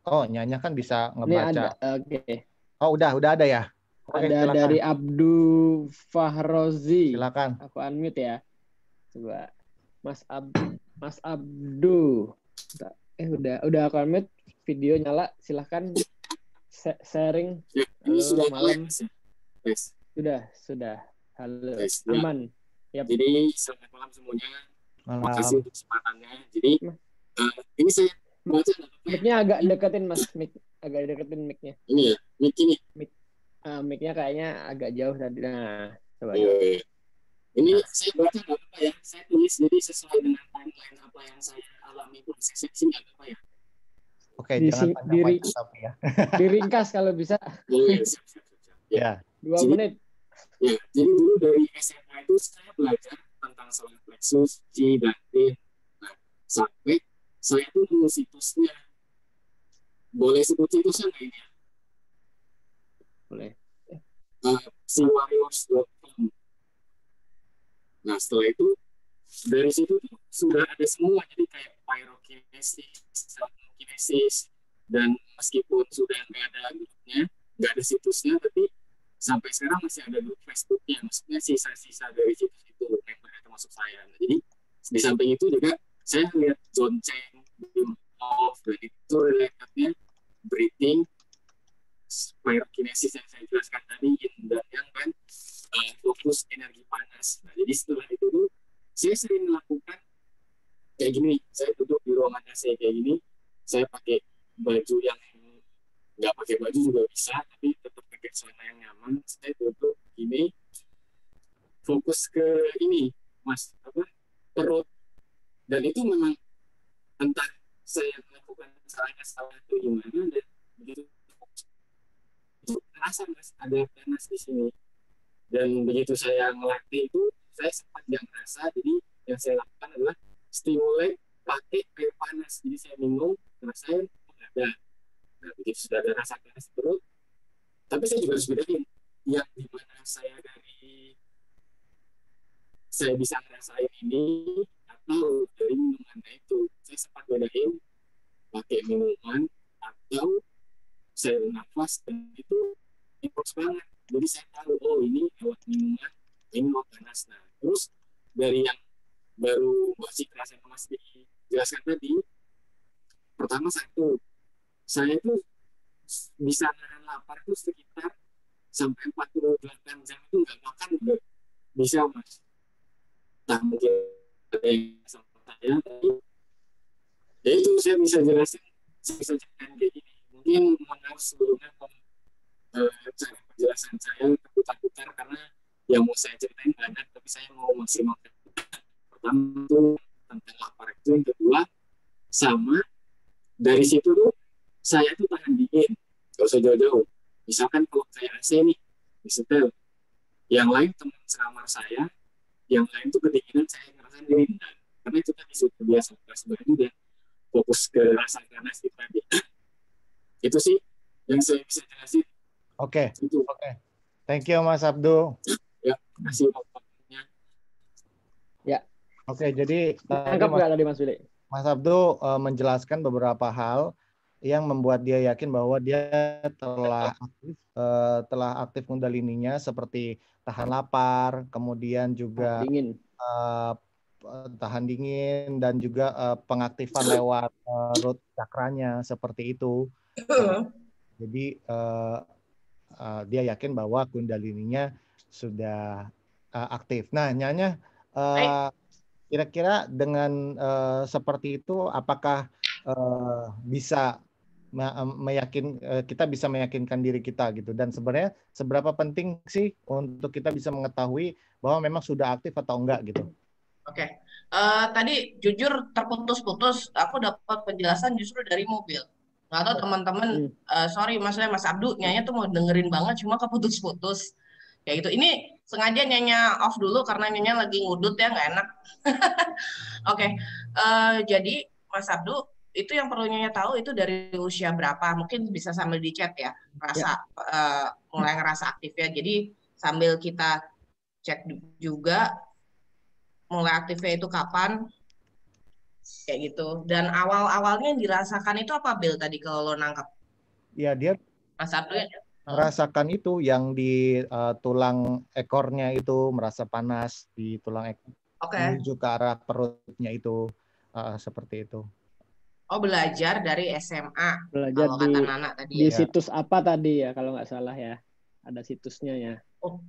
Nyanya kan bisa Ini ngebaca. ada, oke. Oh, udah ada ya. Oke, Ada silakan. dari Abdu Fahrozi. Silakan. Aku unmute ya. Coba Mas Abdu. Udah aku unmute, video nyala, silahkan sharing. Ini sudah malam. Yes. Sudah. Halo. Yes. Aman. Yep. Jadi selamat malam semuanya. Terima kasih untuk kesempatannya. Jadi ini saya baca. Mic-nya agak deketin Mas, agak deketin mic-nya. Ini ya, mic ini. Mic-nya kayaknya agak jauh tadi. Nah, coba. Iya. Ini saya baca nggak apa-apa ya. Saya tulis jadi sesuai dengan timeline apa yang saya alami proses sih nggak apa-apa ya. Oke, jangan panjang tapi ya. Diringkas kalau bisa. Siap. Ya. 2 menit. Ya, jadi dulu dari SMA itu saya belajar tentang solar plexus, chi dan tin. Nah, sampai saya tuh nemu situsnya. Boleh sebut situsnya nggak ini? Boleh. Siwarriors.com. Nah, setelah itu dari situ tuh sudah ada semua, jadi kayak pyrokinesis, kinesis, dan meskipun sudah nggak ada grupnya, nggak ada situsnya, tapi sampai sekarang masih ada grup Facebooknya, maksudnya sisa-sisa dari situs itu membernya termasuk saya. Nah, jadi di samping itu juga saya lihat John Cheng, Wim Hof, dan itu relatednya breathing, pyrokinesis yang saya jelaskan tadi, yin dan yang kan fokus energi panas. Nah, jadi setelah itu tuh saya sering melakukan kayak gini, saya duduk di ruangan AC kayak gini, saya pakai baju yang nggak pakai baju juga bisa, tapi tetap pakai celana yang nyaman. Saya duduk gini, fokus ke ini, Mas, perut. Dan itu memang entah saya melakukan caranya salah itu gimana, dan begitu itu terasa Mas ada panas di sini. Dan begitu saya ngelatih itu, saya sempat nggak merasa. Jadi yang saya lakukan adalah stimulate pakai air panas. Jadi saya minum, ngerasain ada. Nah, begitu sudah ada rasa panas perut, tapi saya juga harus bedain yang dimana saya bisa ngerasain ini atau dari minumannya itu. Saya sempat bedain pakai minuman atau saya nafas, dan itu impuls banget. Jadi saya tahu, ini lewat minuman, ini lewat panas. Nah, terus dari yang baru masih kerasa Mas dijelaskan tadi, pertama saya itu bisa nahan lapar itu sekitar sampai 48 jam itu nggak makan juga bisa Mas. Nah, mungkin ada yang sama saya, tapi ya itu saya bisa jelasin, saya bisa ceritain kayak gini. Mungkin mengenai sebelumnya cara penjelasan saya terputar-putar karena yang mau saya ceritain banyak, tapi saya mau maksimalkan. Pertama itu tentang lapar itu, yang kedua sama dari situ tuh saya tuh tahan dingin, gak usah jauh-jauh. Misalkan kalau saya AC nih di setel, yang lain teman sekamar saya, yang lain tuh kedinginan, saya ngerasain dingin. Karena itu tadi sudah biasa, sebenarnya udah fokus ke rasa panas itu tadi. Itu sih yang saya bisa jelasin. Oke. Thank you Mas Abdu. Ya, terima kasih waktunya. Ya. Oke, jadi tangkap nggak tadi Mas Billy? Mas Abdu menjelaskan beberapa hal yang membuat dia yakin bahwa dia telah aktif kundalininya seperti tahan lapar, kemudian juga tahan dingin dan juga pengaktifan lewat root cakranya seperti itu. Jadi dia yakin bahwa kundalininya sudah aktif. Nah, Nyanya, kira-kira dengan seperti itu, apakah bisa kita bisa meyakinkan diri kita gitu. Dan sebenarnya seberapa penting sih untuk kita bisa mengetahui bahwa memang sudah aktif atau enggak gitu. Oke. Tadi jujur terputus-putus, aku dapat penjelasan justru dari mobil. Nggak tahu teman-teman, sorry maksudnya Mas Abdu, Nyanya tuh mau dengerin banget, cuma keputus-putus. Ya gitu. Ini sengaja Nyanya off dulu karena Nyanya lagi ngudut ya, nggak enak. Oke. Jadi Mas Abdu, itu yang perlu Nyanya tahu itu dari usia berapa? Mungkin bisa sambil di chat ya, mulai ngerasa aktif ya. Jadi sambil kita cek juga mulai aktifnya itu kapan, kayak gitu. Dan awal-awalnya yang dirasakan itu apa, Bill, tadi kalau lo nangkap? Ya, dia Mas Abdul merasakan itu yang di tulang ekornya itu merasa panas di tulang ekor. Menuju ke arah perutnya itu seperti itu. Oh, belajar dari SMA. Belajar kalau kata Nana tadi. Di situs apa tadi ya kalau nggak salah ya? Ada situsnya ya. Oh,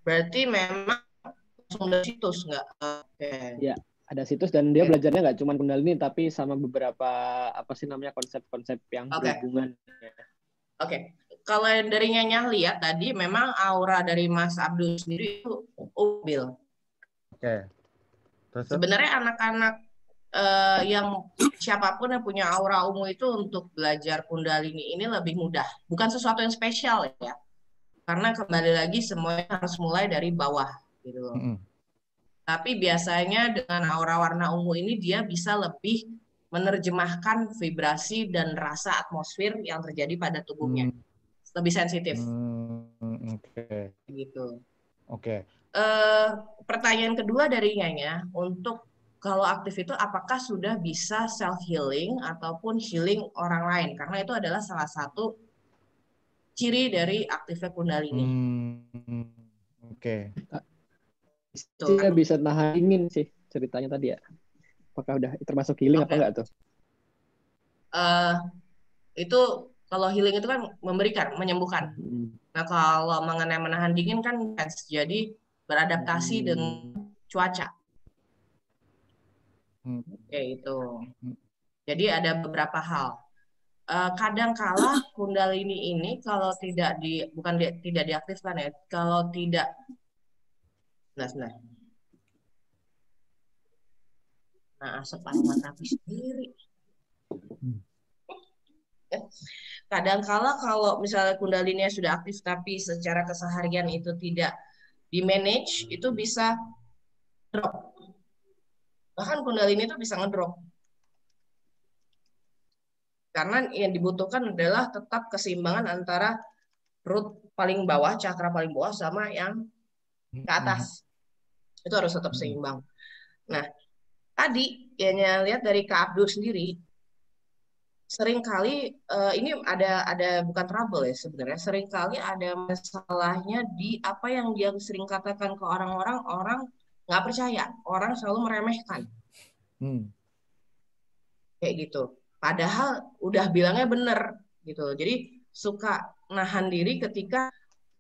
berarti memang langsung dari situs nggak? Ya, ada situs dan dia belajarnya nggak cuma Kundalini tapi sama beberapa konsep-konsep yang berhubungan. Oke. Kalau dari Nyanya lihat tadi memang aura dari Mas Abdul sendiri itu Bill. Oke. Sebenarnya anak-anak yang siapapun yang punya aura ungu itu untuk belajar Kundalini ini lebih mudah. Bukan sesuatu yang spesial ya. Karena kembali lagi semuanya harus mulai dari bawah gitu. Tapi biasanya dengan aura warna ungu ini dia bisa lebih menerjemahkan vibrasi dan rasa atmosfer yang terjadi pada tubuhnya. Lebih sensitif. Gitu. Oke. Pertanyaan kedua dari Nyanya, untuk kalau aktif itu apakah sudah bisa self healing ataupun healing orang lain? Karena itu adalah salah satu ciri dari aktifnya Kundalini. Oke. Dia bisa nahan dingin sih ceritanya tadi ya. Apakah udah termasuk healing apa enggak tuh? Itu kalau healing itu kan memberikan, menyembuhkan. Nah kalau mengenai menahan dingin kan jadi beradaptasi dengan cuaca. Kayak itu. Jadi ada beberapa hal. Kadang-kala Kundalini ini kalau tidak tidak diaktifkan ya, kalau tidak sebentar. Nah, asap mata sendiri. Kadang-kala kalau misalnya Kundalininya sudah aktif tapi secara keseharian itu tidak di-manage, itu bisa drop. Bahkan Kundalini itu bisa ngedrop. Karena yang dibutuhkan adalah tetap keseimbangan antara root paling bawah, cakra paling bawah sama yang ke atas. Itu harus tetap seimbang. Nah, tadi yang lihat dari Kak Abdul sendiri, seringkali ini ada bukan trouble ya sebenarnya. Seringkali ada masalahnya di apa yang dia sering katakan ke orang-orang, orang nggak percaya, orang selalu meremehkan. Kayak gitu. Padahal udah bilangnya bener gitu. Jadi suka nahan diri ketika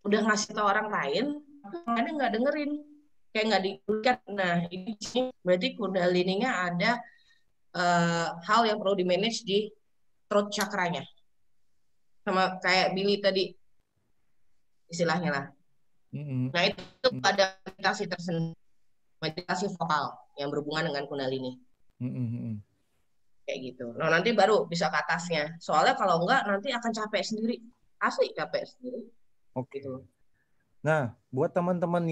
udah ngasih tahu orang lain, tapi nggak dengerin, kayak nggak diikat. Nah ini berarti Kundalininya ada hal yang perlu di manage di throat chakranya, sama kayak Billy tadi istilahnya lah. Nah itu ada meditasi tersendiri, meditasi vokal yang berhubungan dengan Kundalini. Kayak gitu. Nah nanti baru bisa ke atasnya. Soalnya kalau enggak nanti akan capek sendiri. Asli capek sendiri. Oke. Gitu. Nah, buat teman-teman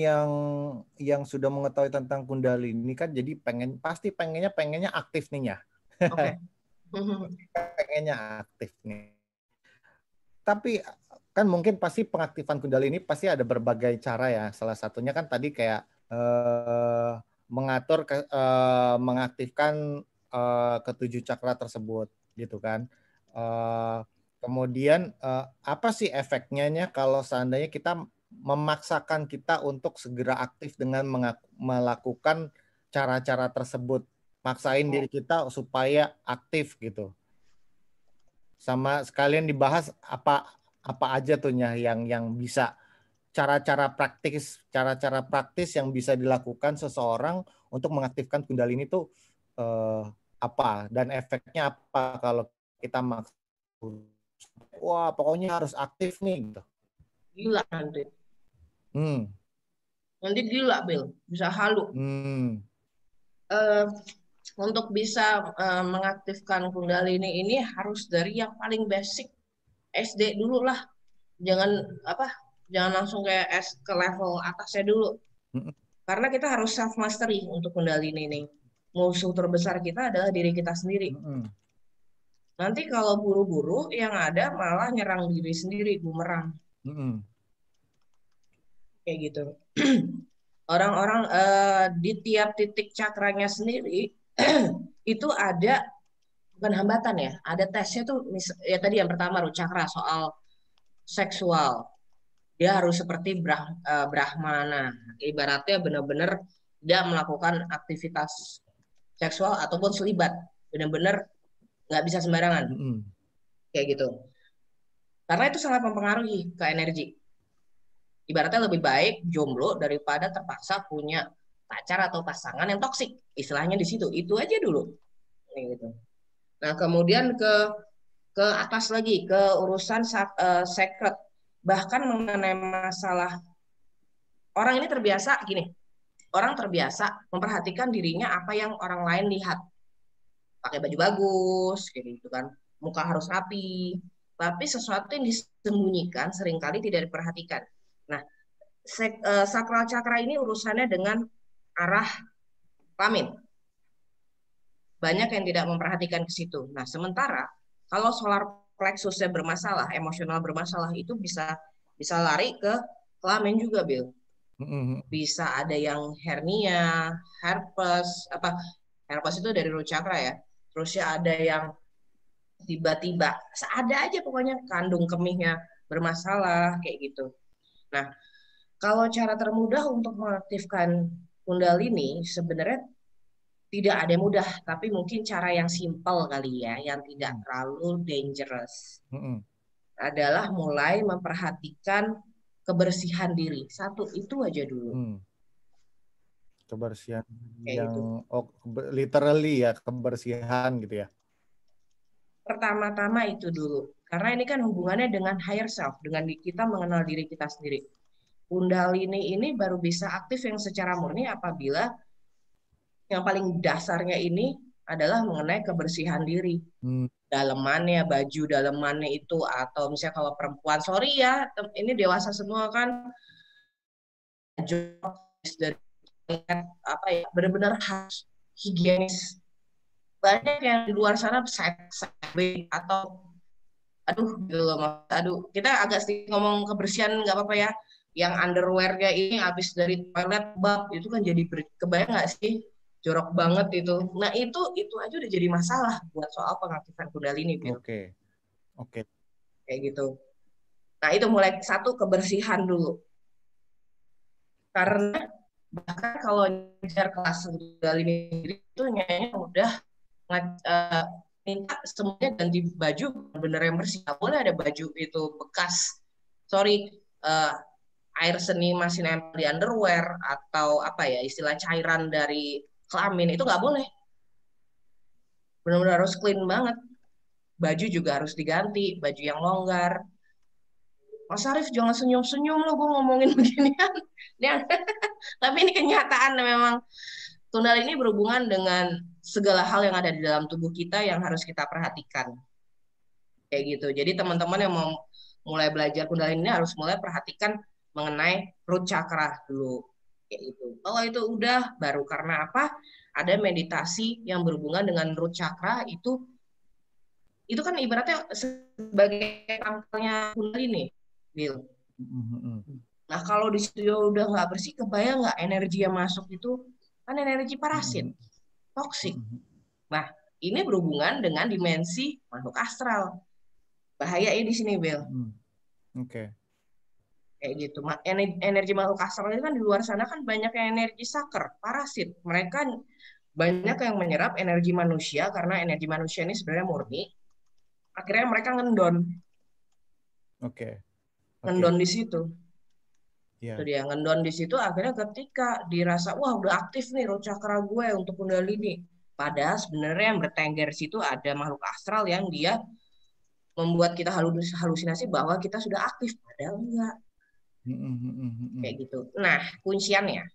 yang sudah mengetahui tentang Kundalini kan, jadi pasti pengennya aktif nih ya. Oke. Pengennya aktif nih. Tapi kan mungkin pasti pengaktifan Kundalini pasti ada berbagai cara ya. Salah satunya kan tadi kayak mengaktifkan ketujuh cakra tersebut gitu kan. Kemudian apa sih efeknya kalau seandainya kita memaksakan kita untuk segera aktif dengan melakukan cara-cara tersebut, maksain diri kita supaya aktif gitu. Sama sekalian dibahas apa aja tuh yang bisa cara-cara praktis yang bisa dilakukan seseorang untuk mengaktifkan Kundalini itu apa dan efeknya apa kalau kita Wah, pokoknya harus aktif nih gitu. Gila nanti. Hmm. Nanti gila, Bill. Bisa halu. Untuk bisa mengaktifkan Kundalini ini harus dari yang paling basic. SD dulu lah. Jangan langsung ke level atasnya dulu. Karena kita harus self mastery untuk Kundalini ini. Musuh terbesar kita adalah diri kita sendiri. Nanti kalau buru-buru yang ada malah nyerang diri sendiri, bumerang. Kayak gitu. Orang-orang di tiap titik cakranya sendiri itu ada bukan hambatan ya, ada tesnya tuh ya tadi yang pertama cakra soal seksual. Dia harus seperti Brahmana, ibaratnya benar-benar dia melakukan aktivitas seksual ataupun selibat, benar-benar nggak bisa sembarangan, kayak gitu. Karena itu sangat mempengaruhi ke energi. Ibaratnya lebih baik jomblo daripada terpaksa punya pacar atau pasangan yang toksik, istilahnya di situ. Itu aja dulu, kayak gitu. Nah kemudian ke atas lagi ke urusan secret. Bahkan mengenai masalah orang ini terbiasa gini, orang terbiasa memperhatikan dirinya apa yang orang lain lihat, pakai baju bagus, kayak gitu kan, muka harus rapi, tapi sesuatu yang disembunyikan seringkali tidak diperhatikan. Nah, sakral cakra ini urusannya dengan arah kelamin. Banyak yang tidak memperhatikan ke situ. Nah, sementara kalau solar plexusnya bermasalah, emosional bermasalah, itu bisa lari ke kelamin juga, Bill. Bisa ada yang hernia, herpes, herpes itu dari root chakra ya. Terusnya ada yang tiba-tiba, ada aja pokoknya kandung kemihnya bermasalah, kayak gitu. Nah, kalau cara termudah untuk mengaktifkan Kundalini sebenarnya tidak ada yang mudah, tapi mungkin cara yang simpel kali ya, yang tidak terlalu dangerous. Adalah mulai memperhatikan kebersihan diri. Satu, itu aja dulu. Kebersihan kayak yang gitu. Literally ya, kebersihan gitu ya. Pertama-tama itu dulu. Karena ini kan hubungannya dengan higher self, dengan kita mengenal diri kita sendiri. Kundalini ini baru bisa aktif yang secara murni apabila yang paling dasarnya ini adalah mengenai kebersihan diri. Dalemannya, baju dalemannya itu, atau misalnya kalau perempuan, sorry ya, ini dewasa semua kan, dari benar-benar harus higienis. Banyak yang di luar sana atau kita agak sedikit ngomong kebersihan nggak apa-apa ya, yang underwear-nya ini habis dari toilet bab itu kan jadi kebayang nggak sih, jorok banget itu. Nah itu aja udah jadi masalah buat soal pengaktifan Kundalini. Oke. Kayak gitu. Nah itu mulai satu, kebersihan dulu. Karena bahkan kalau ngejar kelas Kundalini itu nyanyi udah minta semuanya ganti baju bener yang bersih. Nggak boleh ada baju itu bekas, air seni masih nempel di underwear atau istilah cairan dari kelamin, itu nggak boleh. Benar-benar harus clean banget. Baju juga harus diganti, baju yang longgar. Mas Arief jangan senyum-senyum lo, gue ngomongin beginian. Tapi ini kenyataan memang. Kundalini berhubungan dengan segala hal yang ada di dalam tubuh kita yang harus kita perhatikan. Kayak gitu. Jadi teman-teman yang mau mulai belajar Kundalini harus mulai perhatikan mengenai root chakra dulu. Kayak gitu. Kalau itu udah, baru karena apa? Ada meditasi yang berhubungan dengan root chakra itu kan ibaratnya sebagai pangkalnya Kundalini, Bill. Nah kalau di situ udah nggak bersih, kebayang nggak energi yang masuk itu kan energi parasit, toksik. Nah, ini berhubungan dengan dimensi makhluk astral. Bahayanya di sini, Bill. Kayak gitu. Energi makhluk astral itu kan di luar sana kan banyak yang energi saker, parasit. Mereka banyak yang menyerap energi manusia karena energi manusia ini sebenarnya murni. Akhirnya mereka ngendon. Ngendon di situ. Itu dia, ngendon di situ. Akhirnya ketika dirasa wah udah aktif nih root chakra gue untuk Kundalini, padahal sebenarnya yang bertengger situ ada makhluk astral yang dia membuat kita halusinasi bahwa kita sudah aktif, padahal enggak. Kayak gitu. Nah, kunciannya,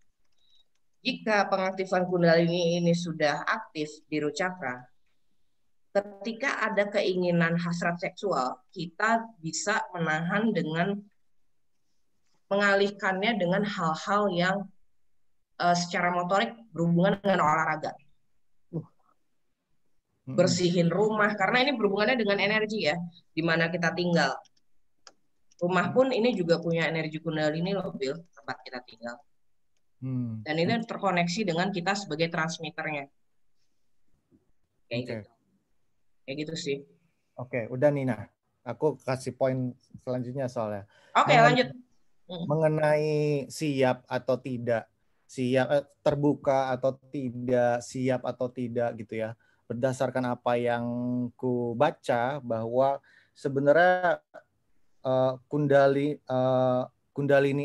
jika pengaktifan Kundalini ini sudah aktif di root chakra, ketika ada keinginan hasrat seksual, kita bisa menahan dengan mengalihkannya dengan hal-hal yang secara motorik berhubungan dengan olahraga. Bersihin rumah, karena ini berhubungannya dengan energi ya, di mana kita tinggal. Rumah pun ini juga punya energi Kundalini loh, Bill, tempat kita tinggal. Dan ini terkoneksi dengan kita sebagai transmitternya. Kayak gitu. Kayak gitu sih. Oke, udah Nina. Aku kasih poin selanjutnya soalnya. Oke, lanjut. Mengenai siap atau tidak, siap terbuka atau tidak, siap atau tidak gitu ya. Berdasarkan apa yang ku baca bahwa sebenarnya Kundalini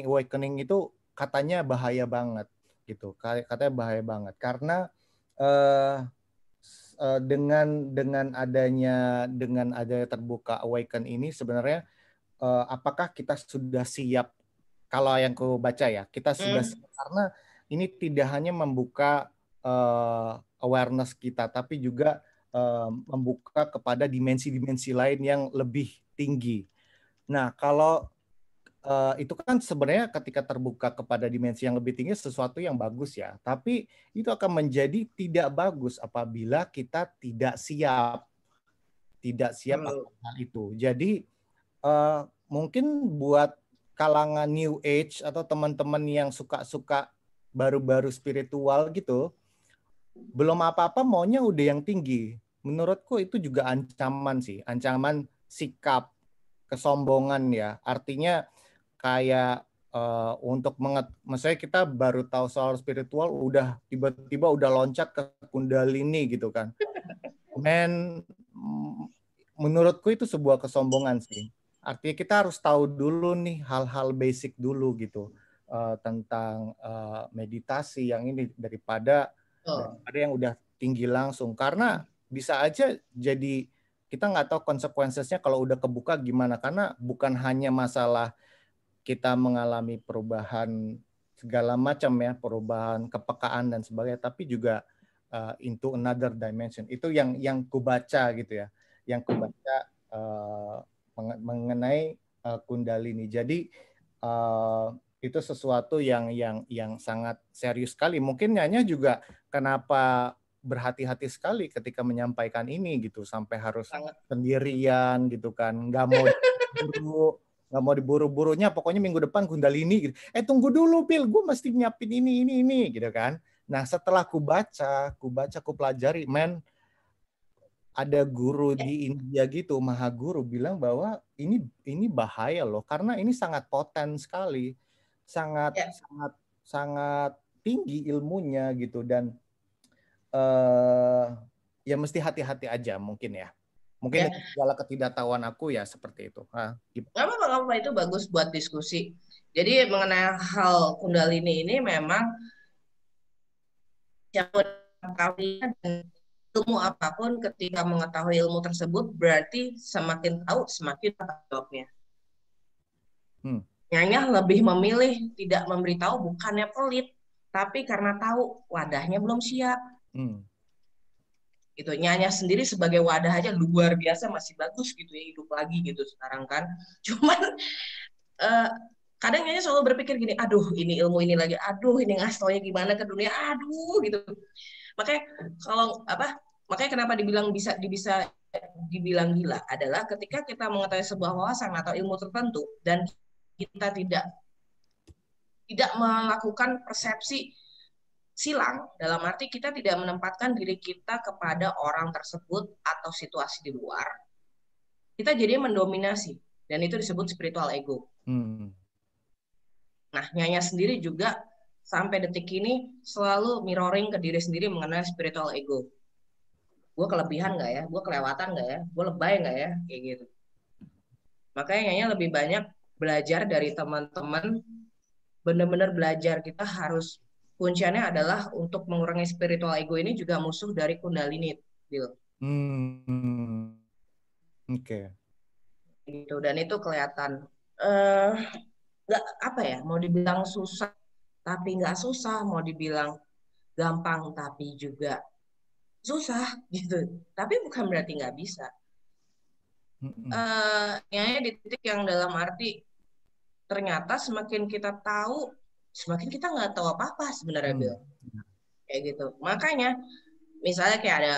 Awakening itu katanya bahaya banget gitu. Katanya bahaya banget karena dengan adanya terbuka awaken ini sebenarnya apakah kita sudah siap? Kalau yang ku baca ya, kita sudah siap karena ini tidak hanya membuka awareness kita, tapi juga membuka kepada dimensi-dimensi lain yang lebih tinggi. Nah, kalau itu kan sebenarnya ketika terbuka kepada dimensi yang lebih tinggi sesuatu yang bagus ya, tapi itu akan menjadi tidak bagus apabila kita tidak siap akan hal itu. Jadi mungkin buat kalangan New Age atau teman-teman yang suka baru-baru spiritual gitu, belum apa-apa maunya udah yang tinggi. Menurutku itu juga ancaman sih, ancaman sikap kesombongan ya. Artinya kayak maksudnya kita baru tahu soal spiritual udah tiba-tiba udah loncat ke Kundalini gitu kan. Menurutku itu sebuah kesombongan sih. Artinya kita harus tahu dulu nih hal-hal basic dulu gitu tentang meditasi yang ini daripada yang udah tinggi langsung. Karena bisa aja jadi kita nggak tahu konsekuensinya kalau udah kebuka gimana. Karena bukan hanya masalah kita mengalami perubahan segala macam ya, perubahan kepekaan dan sebagainya, tapi juga into another dimension. Itu yang ku baca gitu ya, yang ku baca mengenai Kundalini. Jadi itu sesuatu yang sangat serius sekali. Mungkin Nyanya juga kenapa berhati-hati sekali ketika menyampaikan ini gitu, sampai harus sendirian gitu kan, nggak mau diburu-burunya, pokoknya minggu depan Kundalini gitu. Tunggu dulu Pil, gue mesti nyiapin ini gitu kan. Nah setelah ku pelajari, ada guru di India gitu, Maha Guru bilang bahwa ini bahaya loh, karena ini sangat poten sekali, sangat tinggi ilmunya gitu, dan ya mesti hati-hati aja mungkin ya. Mungkin segala ketidaktahuan aku ya seperti itu. Nggak apa-apa, itu bagus buat diskusi. Jadi mengenai hal Kundalini ini memang siapa dan ilmu apapun, ketika mengetahui ilmu tersebut berarti semakin tahu semakin tanggung jawabnya. Nyanya lebih memilih tidak memberitahu, bukannya pelit, tapi karena tahu wadahnya belum siap. Gitu, Nyanya sendiri sebagai wadah aja luar biasa, masih bagus gitu ya, hidup lagi gitu sekarang kan. Cuman kadang Nyanya selalu berpikir gini, aduh ini ilmu ini lagi, aduh ini ngasih gimana ke dunia, aduh gitu. Makanya kenapa dibilang bisa dibilang gila adalah ketika kita mengetahui sebuah wawasan atau ilmu tertentu dan kita tidak melakukan persepsi silang, dalam arti kita tidak menempatkan diri kita kepada orang tersebut atau situasi di luar, kita jadi mendominasi, dan itu disebut spiritual ego. Nah, Nyanya sendiri juga sampai detik ini selalu mirroring ke diri sendiri mengenai spiritual ego. Gue kelebihan nggak ya? Gue kelewatan nggak ya? Gue lebay nggak ya? Kayak gitu. Makanya Nyanya lebih banyak belajar dari teman-teman, benar-benar belajar. Kita harus, kunciannya adalah untuk mengurangi spiritual ego ini juga musuh dari Kundalini, Bill. Oke. gitu. Dan itu kelihatan nggak apa ya, mau dibilang susah tapi nggak susah, mau dibilang gampang tapi juga susah gitu. Tapi bukan berarti nggak bisa. Nyanya di titik yang dalam arti ternyata semakin kita tahu, semakin kita nggak tahu apa-apa sebenarnya, Bill. Kayak gitu. Makanya misalnya kayak ada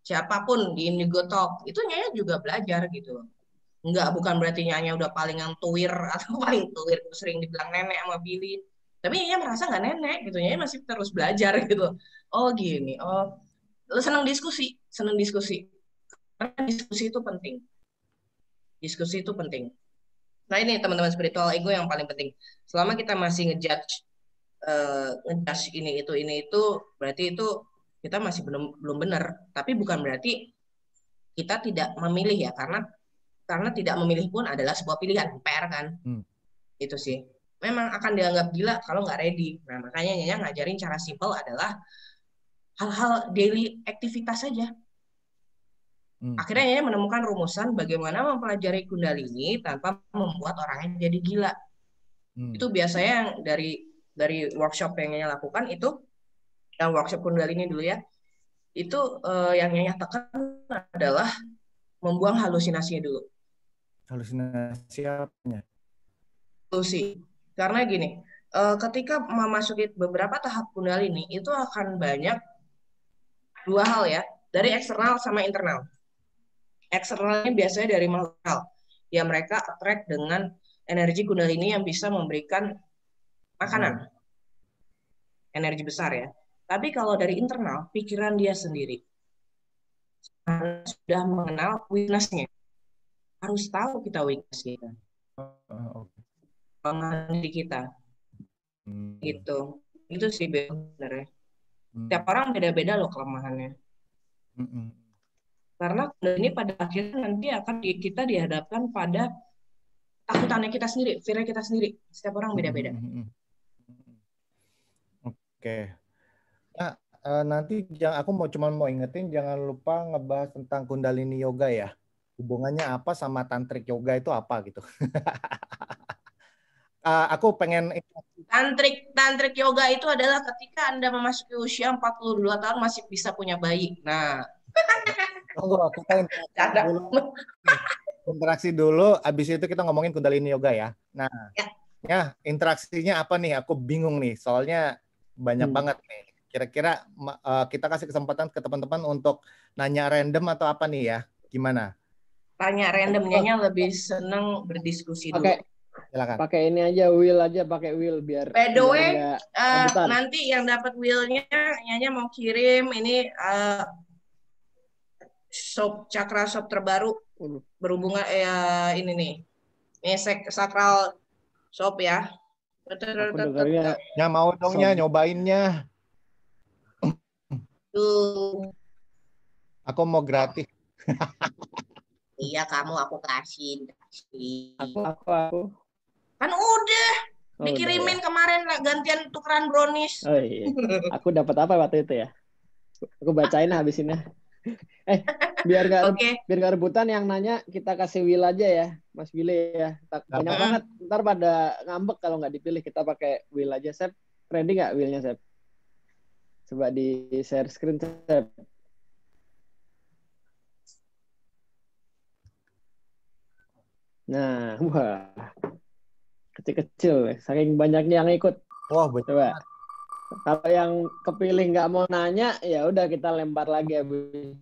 siapapun di Indigo Talk, itu Nyanya juga belajar gitu. Bukan berarti Nyanya udah paling yang tuir atau paling tuir, sering dibilang nenek sama Billy. Tapi Nyanya merasa nggak nenek gitu, Nyanya masih terus belajar gitu. Oh gini, oh senang diskusi. Karena diskusi itu penting. Diskusi itu penting. Nah ini teman-teman spiritual ego yang paling penting. Selama kita masih ngejudge ini itu, berarti itu kita masih belum benar. Tapi bukan berarti kita tidak memilih ya, karena tidak memilih pun adalah sebuah pilihan, PR kan. Itu sih. Memang akan dianggap gila kalau nggak ready. Nah makanya Nyanya ngajarin cara simple adalah hal-hal daily aktivitas saja. Akhirnya Nyanya menemukan rumusan bagaimana mempelajari Kundalini tanpa membuat orangnya jadi gila. Itu biasanya yang dari workshop yang Nyanya lakukan itu, yang workshop Kundalini dulu ya, itu yang Nyanya tekan adalah membuang halusinasinya dulu. Halusinasi apanya? Halusi. Karena gini, ketika memasuki beberapa tahap Kundalini itu akan banyak dua hal ya, dari eksternal sama internal. Eksternalnya biasanya dari makhluk ya, mereka attract dengan energi Kundalini yang bisa memberikan makanan, energi besar ya. Tapi kalau dari internal, pikiran dia sendiri sudah mengenal weakness-nya. Harus tahu kita weakness kita, kelemahan diri kita, gitu. Itu sih sebenarnya. Tiap orang beda-beda loh kelemahannya. Karena ini pada akhirnya nanti akan kita dihadapkan pada takutannya kita sendiri, fear kita sendiri. Setiap orang beda-beda. Oke. Nah, nanti aku cuma mau ingetin, jangan lupa ngebahas tentang Kundalini Yoga ya. Hubungannya apa sama Tantric Yoga itu apa gitu. Aku pengen Tantric Yoga itu adalah ketika Anda memasuki usia 42 tahun masih bisa punya bayi. Nah, kita interaksi dulu, abis itu kita ngomongin Kundalini Yoga ya. Nah, ya interaksinya apa nih? Aku bingung nih, soalnya banyak banget nih. Kira-kira kita kasih kesempatan ke teman-teman untuk nanya random atau apa nih ya? Gimana? Tanya randomnya lebih seneng berdiskusi dulu. Silakan. Pakai ini aja, wheel aja, pakai wheel biar. By the way, nanti yang dapat wheelnya, Nyanya mau kirim ini chakra shop terbaru berhubungan ini nih. Ini sakral shop ya. Ya mau dongnya nyobainnya. Aku mau gratis. Iya, aku kasih. Aku. Kan udah dikirimin kemarin gantian tukeran brownies. Oh iya. Aku dapat apa waktu itu ya? Aku bacain habis ini. Biar nggak rebutan, yang nanya kita kasih Will aja ya, Mas Willy ya. Banyak banget. Ntar pada ngambek kalau nggak dipilih. Kita pakai Will aja. Sep, ready nggak Willnya, Sep? Coba di share screen, Sep. Nah, wah, kecil-kecil, saking banyaknya yang ikut. Wah, betul. Coba. Kalau yang kepilih nggak mau nanya, ya udah kita lempar lagi habis.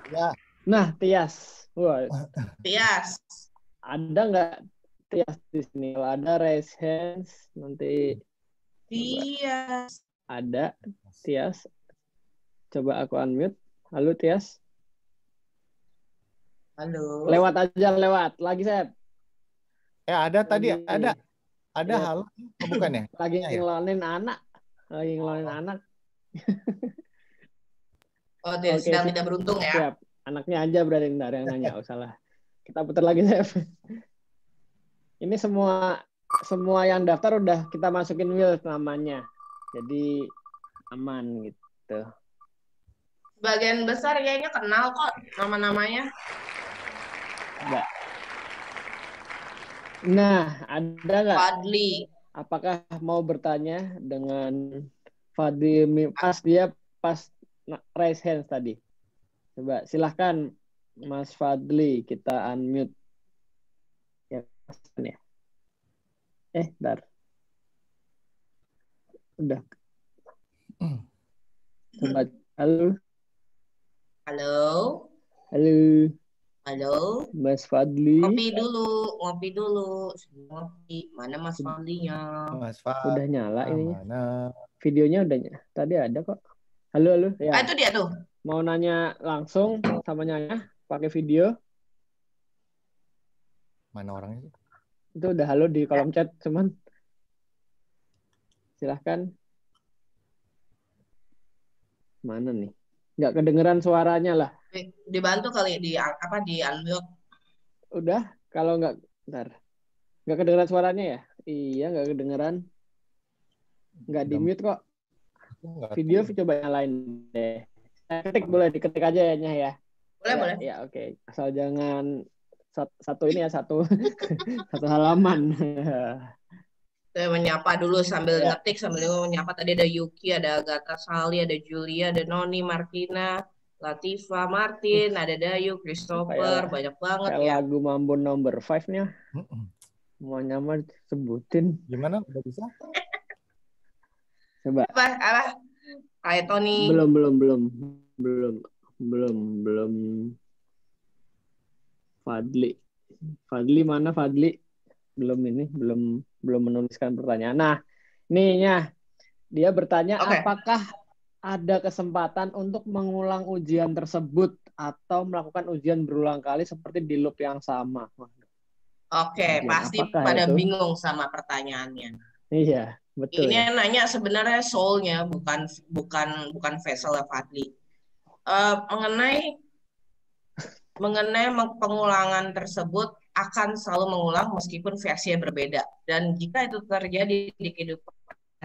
Ya. Nah, Tias. Wah. Tias. Ada nggak Tias di sini? Kalau ada raise hands nanti. Tias. Ada Tias. Coba aku unmute. Halo Tias. Halo. Lewat aja, lewat. Lagi, Sep. Ya, ada tadi, ada. Ada ya. halo. Oh, bukan ya? Lagi ngelonin anak. Lagi ngelonin anak. Oh, dia sedang tidak beruntung ya. Siap. Anaknya aja berarti ntar yang nanya. Oh, salah. Kita putar lagi, Sep. Ini semua yang daftar udah kita masukin Will namanya. Jadi aman gitu. Sebagian besar kayaknya kenal kok nama-namanya. Enggak. Nah, ada nggak? Fadli. Apakah mau bertanya dengan Fadli pas raise hands tadi? Coba silahkan Mas Fadli, kita unmute. Ya, ya. Bentar. Udah. Coba, halo. Halo. Halo. Halo. Mas Fadli. Ngopi dulu. Ngopi. Mana Mas Fadlinya? Mas Fadli. Udah nyala ininya. Mana? Videonya udah nyala. Tadi ada kok. Halo. Ya. Itu dia tuh. Mau nanya langsung sama Nyanya pakai video. Mana orangnya sih? Itu udah halo di kolom chat, cuman silahkan. Mana nih? Nggak kedengeran suaranya lah. Dibantu kali di unmute. Udah, kalau nggak, bentar. Nggak kedengeran suaranya ya? Iya, nggak kedengeran. Nggak di mute kok. Video coba nyalain deh. Ketik boleh, diketik aja ya, Nyah ya. Boleh. Ya, oke. Asal jangan satu ini ya, satu halaman. Saya menyapa dulu sambil ngetik, sambil menyapa. Tadi ada Yuki, ada Agatha Sali, ada Julia, ada Noni, Martina, Latifa, Martin, ada Dayu, Christopher, banyak banget ya. Lagu Mambo Number 5-nya. Mau nyamar sebutin. Gimana? Udah bisa? Coba. Apa? Hai Tony. Belum. Fadli mana Fadli? Belum menuliskan pertanyaan. Nah, ininya dia bertanya apakah ada kesempatan untuk mengulang ujian tersebut atau melakukan ujian berulang kali seperti di loop yang sama. Oke, pasti pada bingung sama pertanyaannya. Iya, betul. Ini nanya sebenarnya soul-nya, bukan vessel Fadli. Mengenai pengulangan tersebut akan selalu mengulang meskipun versinya berbeda. Dan jika itu terjadi di kehidupan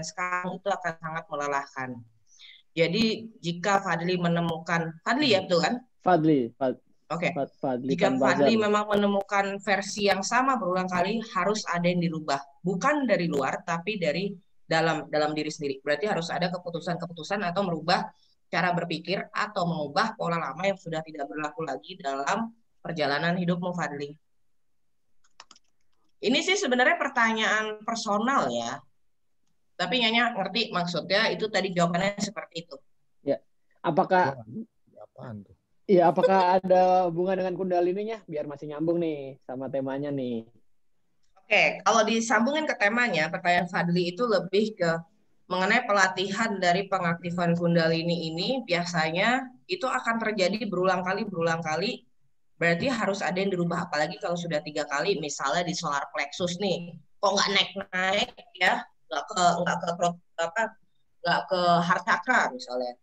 sekarang, itu akan sangat melelahkan. Jadi jika Fadli menemukan, Fadli ya betul kan? Fadli. Oke. Jika Fadli memang menemukan versi yang sama berulang kali, harus ada yang dirubah. Bukan dari luar, tapi dari dalam diri sendiri. Berarti harus ada keputusan-keputusan atau merubah cara berpikir atau mengubah pola lama yang sudah tidak berlaku lagi dalam perjalanan hidupmu, Fadli. Ini sih sebenarnya pertanyaan personal ya. Tapi Nyanya ngerti maksudnya, itu tadi jawabannya seperti itu. Ya. Apakah ada hubungan dengan kundalininya? Biar masih nyambung nih sama temanya nih. Oke, kalau disambungin ke temanya, pertanyaan Fadli itu lebih ke mengenai pelatihan dari pengaktifan kundalini ini, biasanya itu akan terjadi berulang kali. Berarti harus ada yang dirubah, apalagi kalau sudah 3 kali, misalnya di solar plexus nih, kok nggak naik ya, nggak ke heart chakra misalnya,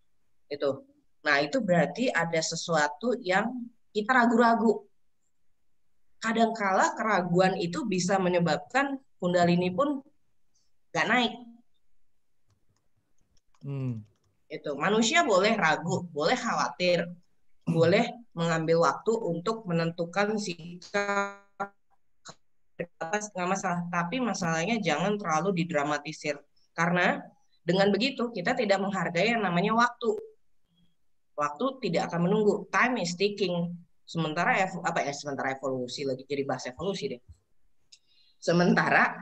itu. Nah itu berarti ada sesuatu yang kita ragu-ragu. Kadangkala keraguan itu bisa menyebabkan kundalini pun nggak naik. Itu manusia boleh ragu, boleh khawatir, boleh mengambil waktu untuk menentukan sikap, nggak masalah. Tapi masalahnya jangan terlalu didramatisir, karena dengan begitu kita tidak menghargai yang namanya waktu. Waktu tidak akan menunggu, time is ticking. Sementara evolusi, lagi jadi bahas evolusi deh. Sementara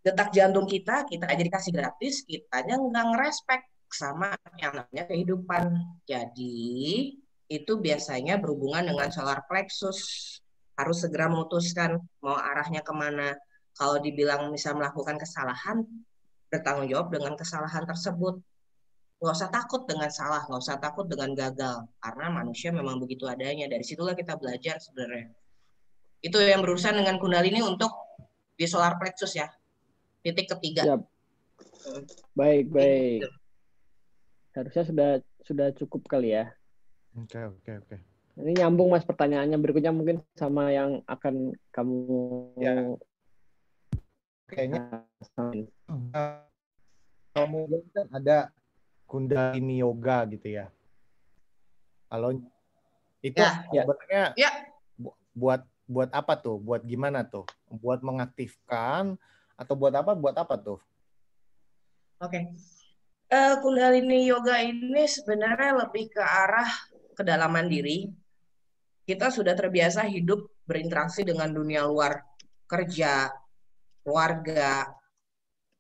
detak jantung kita aja dikasih gratis, kitanya nggak ngerespek sama yang namanya kehidupan. Jadi itu biasanya berhubungan dengan solar plexus. Harus segera memutuskan mau arahnya kemana. Kalau dibilang misal melakukan kesalahan, bertanggung jawab dengan kesalahan tersebut. Nggak usah takut dengan salah, nggak usah takut dengan gagal. Karena manusia memang begitu adanya. Dari situlah kita belajar sebenarnya. Itu yang berurusan dengan kundalini untuk di solar plexus ya. Titik ketiga. Siap. Baik. Harusnya sudah cukup kali ya. Oke. Ini nyambung Mas pertanyaannya, berikutnya mungkin sama yang akan kamu kayaknya kamu kan ada Kundalini Yoga gitu ya. Kalau itu sebenarnya buat apa tuh? Buat gimana tuh? Buat mengaktifkan atau buat apa? Buat apa tuh? Oke. Kundalini Yoga ini sebenarnya lebih ke arah kedalaman diri. Kita sudah terbiasa hidup berinteraksi dengan dunia luar, kerja, keluarga,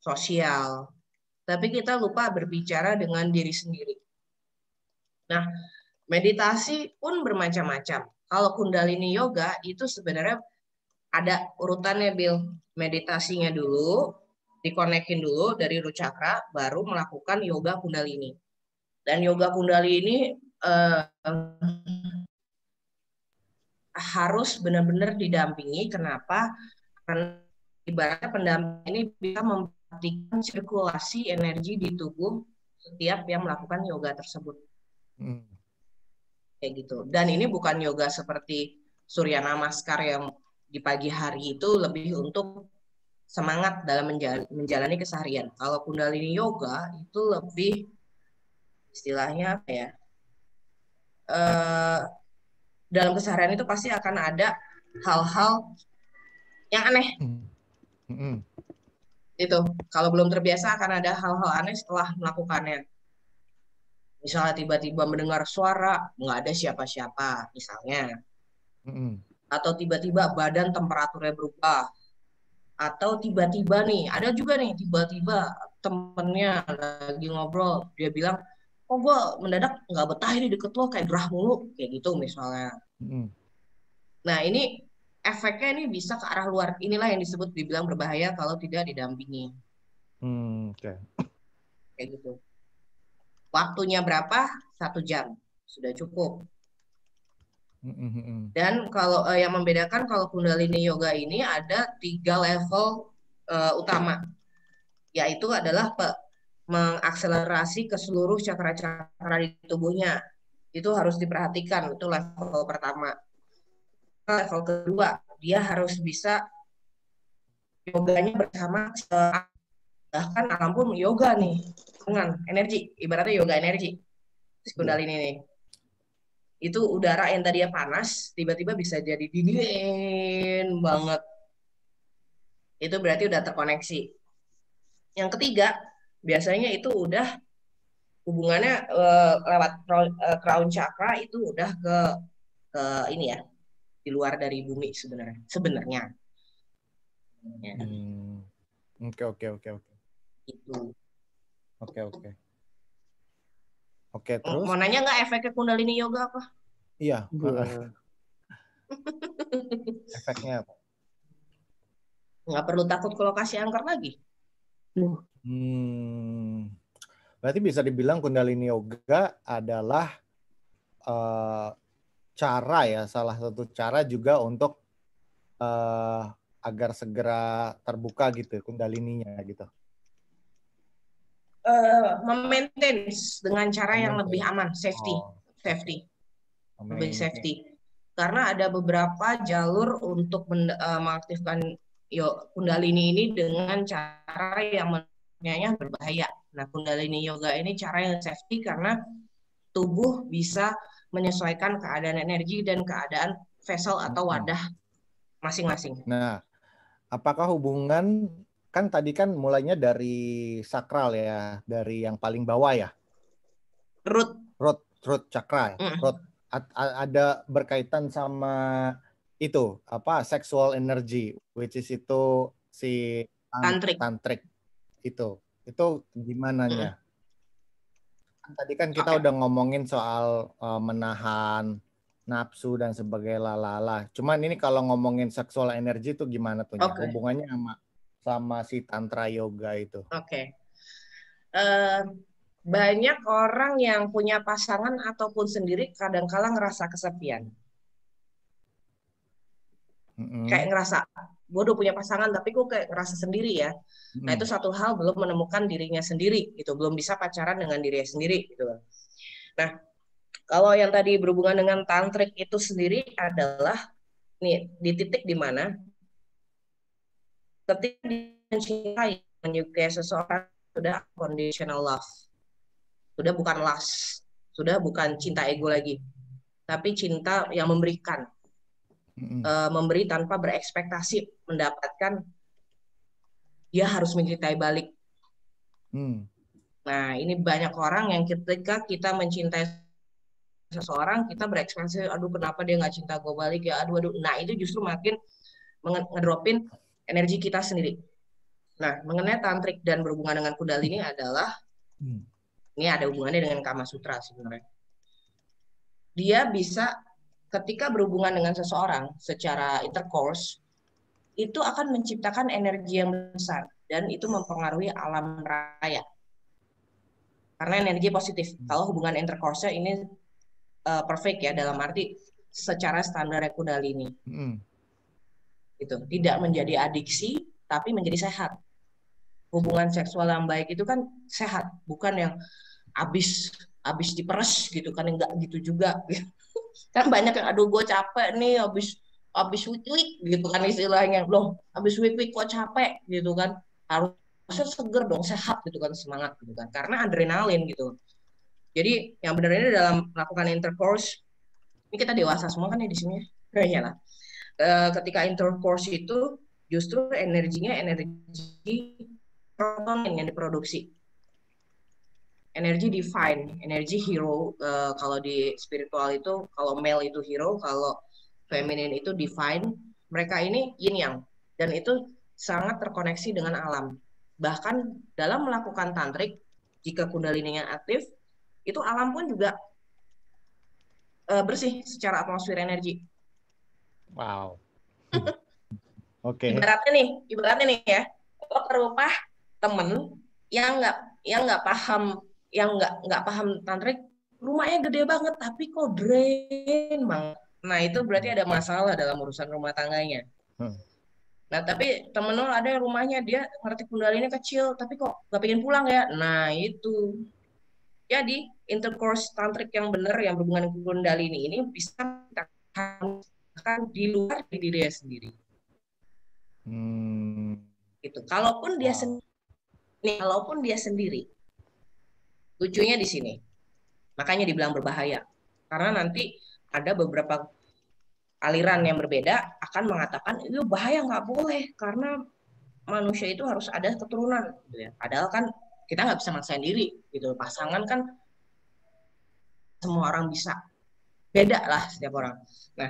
sosial. Tapi kita lupa berbicara dengan diri sendiri. Nah, meditasi pun bermacam-macam. Kalau Kundalini Yoga itu sebenarnya ada urutannya, Bill. Meditasinya dulu, dikonekin dulu dari root chakra, baru melakukan yoga Kundalini. Dan yoga Kundalini harus benar-benar didampingi. Kenapa? Karena ibaratnya pendamping ini bisa memperhatikan sirkulasi energi di tubuh setiap yang melakukan yoga tersebut. Kayak gitu. Dan ini bukan yoga seperti Surya Namaskar yang di pagi hari, itu lebih untuk semangat dalam menjalani keseharian. Kalau Kundalini Yoga itu lebih istilahnya apa ya? Dalam keseharian itu pasti akan ada hal-hal yang aneh. Itu kalau belum terbiasa akan ada hal-hal aneh setelah melakukannya. Misalnya tiba-tiba mendengar suara nggak ada siapa-siapa misalnya, atau tiba-tiba badan temperaturnya berubah, atau tiba-tiba nih ada juga nih tiba-tiba temennya lagi ngobrol dia bilang, oh gue mendadak nggak betah ini deket lo kayak gerah mulu kayak gitu misalnya. Nah ini efeknya ini bisa ke arah luar. Inilah yang disebut dibilang berbahaya kalau tidak didampingi. Kayak gitu. Waktunya berapa? 1 jam. Sudah cukup. Dan kalau yang membedakan kalau Kundalini Yoga ini ada 3 level utama. Yaitu adalah mengakselerasi ke seluruh cakra-cakra di tubuhnya. Itu harus diperhatikan. Itu level pertama. Level kedua, dia harus bisa yoganya bersama bahkan alam pun yoga nih dengan energi, ibaratnya yoga energi Kundalini nih. Itu udara yang tadinya panas tiba-tiba bisa jadi dingin banget. Itu berarti udah terkoneksi. Yang ketiga, biasanya itu udah hubungannya lewat crown chakra, itu udah ke ini ya, di luar dari bumi sebenarnya. Oke. Itu. Oke, terus? Mau nanya nggak efeknya Kundalini Yoga apa? Iya. Efeknya apa? Nggak perlu takut kalau kasih angker lagi. Berarti bisa dibilang Kundalini Yoga adalah cara ya, salah satu cara juga untuk agar segera terbuka gitu Kundalininya gitu. Memaintain dengan cara yang lebih aman, safety. Lebih safety. Karena ada beberapa jalur untuk mengaktifkan Kundalini ini dengan cara yang menurutnya berbahaya. Nah, Kundalini Yoga ini cara yang safety karena tubuh bisa menyesuaikan keadaan energi dan keadaan vessel atau wadah masing-masing. Nah, apakah hubungan, kan tadi kan mulainya dari sakral ya, dari yang paling bawah ya? Root chakra. Root. Ada berkaitan sama itu apa sexual energy, which is itu si tantrik itu gimana nya? Tadi kan kita udah ngomongin soal menahan nafsu dan sebagainya lalala. Cuman ini kalau ngomongin sexual energy itu gimana tuh hubungannya sama si tantra yoga itu? Banyak orang yang punya pasangan ataupun sendiri kadang-kala ngerasa kesepian. Kayak ngerasa, gue udah punya pasangan tapi gue kayak ngerasa sendiri ya. Nah itu satu hal, belum menemukan dirinya sendiri gitu, belum bisa pacaran dengan dirinya sendiri gitu. Nah kalau yang tadi berhubungan dengan tantrik itu sendiri adalah nih di titik di mana ketika mencintai, menyukai seseorang sudah conditional love. Sudah bukan lust, sudah bukan cinta ego lagi, tapi cinta yang memberikan, memberi tanpa berekspektasi mendapatkan. Dia harus mencintai balik. Nah, ini banyak orang yang ketika kita mencintai seseorang, kita berekspektasi, aduh kenapa dia nggak cinta gue balik ya, aduh. Nah, itu justru makin ngedropin energi kita sendiri. Nah, mengenai tantrik dan berhubungan dengan kundalini adalah, ini ada hubungannya dengan Kama Sutra sebenarnya. Dia bisa ketika berhubungan dengan seseorang secara intercourse, itu akan menciptakan energi yang besar dan itu mempengaruhi alam raya. Karena energi positif. Kalau hubungan intercourse ini perfect ya, dalam arti secara standar kundalini. Itu tidak menjadi adiksi, tapi menjadi sehat. Hubungan seksual yang baik itu kan sehat, bukan yang habis diperes gitu kan, enggak gitu juga. Kan banyak yang aduh gue capek nih habis week gitu kan istilahnya, loh habis week kok capek gitu kan, harusnya seger dong, sehat gitu kan, semangat gitu kan, karena adrenalin gitu. Jadi yang benarnya dalam melakukan intercourse, ini kita dewasa semua kan ya di sini ya lah. Ketika intercourse itu justru energi protonin yang diproduksi, energi divine, energi hero. Kalau di spiritual itu, kalau male itu hero, kalau feminin itu divine. Mereka ini yin yang, dan itu sangat terkoneksi dengan alam. Bahkan dalam melakukan tantrik, jika kundalininya aktif, itu alam pun juga bersih secara atmosfer energi. Wow. Oke. Ibaratnya nih ya, lo ke rumah temen yang nggak paham tantrik, rumahnya gede banget tapi kok drain banget. Nah, itu berarti ada masalah dalam urusan rumah tangganya. Nah, tapi temen lo ada yang rumahnya dia ngerti kundalini kecil tapi kok nggak pengen pulang ya. Nah, itu. Jadi, intercourse tantrik yang benar yang berhubungan dengan kundalini ini bisa menciptakan di luar dirinya sendiri. Gitu. Kalaupun dia sendiri, lucunya di sini, makanya dibilang berbahaya, karena nanti ada beberapa aliran yang berbeda akan mengatakan itu bahaya, nggak boleh karena manusia itu harus ada keturunan, gitu ya. Padahal kan kita nggak bisa maksain diri, gitu. Pasangan kan semua orang bisa, beda lah setiap orang. Nah,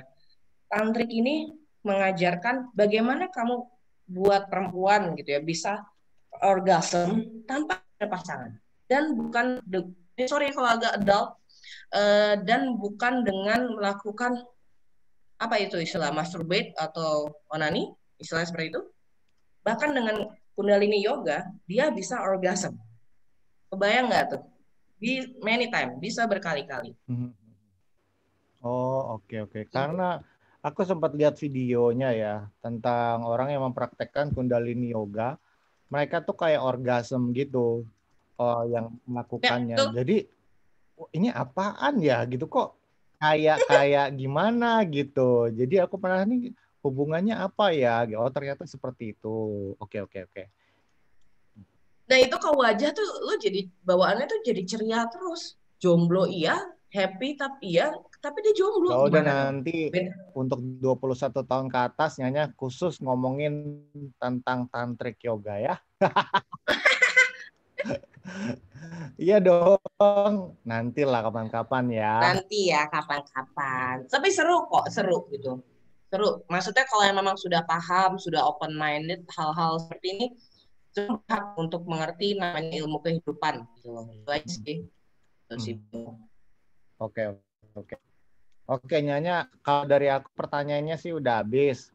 tantrik ini mengajarkan bagaimana kamu buat perempuan gitu ya bisa orgasm tanpa ada pasangan, dan bukan kalau agak adult, dan bukan dengan melakukan apa itu istilah masturbate atau onani, istilah seperti itu. Bahkan dengan kundalini yoga dia bisa orgasm. Kebayang nggak tuh? Many time, bisa berkali-kali. Oh, oke. Karena aku sempat lihat videonya ya tentang orang yang mempraktekkan kundalini yoga. Mereka tuh kayak orgasm gitu, yang melakukannya. Ya, jadi ini apaan ya gitu, kok kayak gimana gitu. Jadi aku pernah nih hubungannya apa ya? Oh ternyata seperti itu. Oke. Nah itu ke wajah tuh lo jadi bawaannya tuh jadi ceria terus. Jomblo iya, happy tapi dia jomblo. Ya udah nanti untuk 21 tahun ke atas Nyanya khusus ngomongin tentang tantrik yoga ya. Iya dong, nantilah kapan-kapan ya. Nanti ya kapan-kapan. Tapi seru kok, seru gitu. Seru. Maksudnya kalau yang memang sudah paham, sudah open minded hal-hal seperti ini, hak untuk mengerti namanya ilmu kehidupan gitu. Itu aja sih. Oke, Nyanya, kalau dari aku pertanyaannya sih udah habis.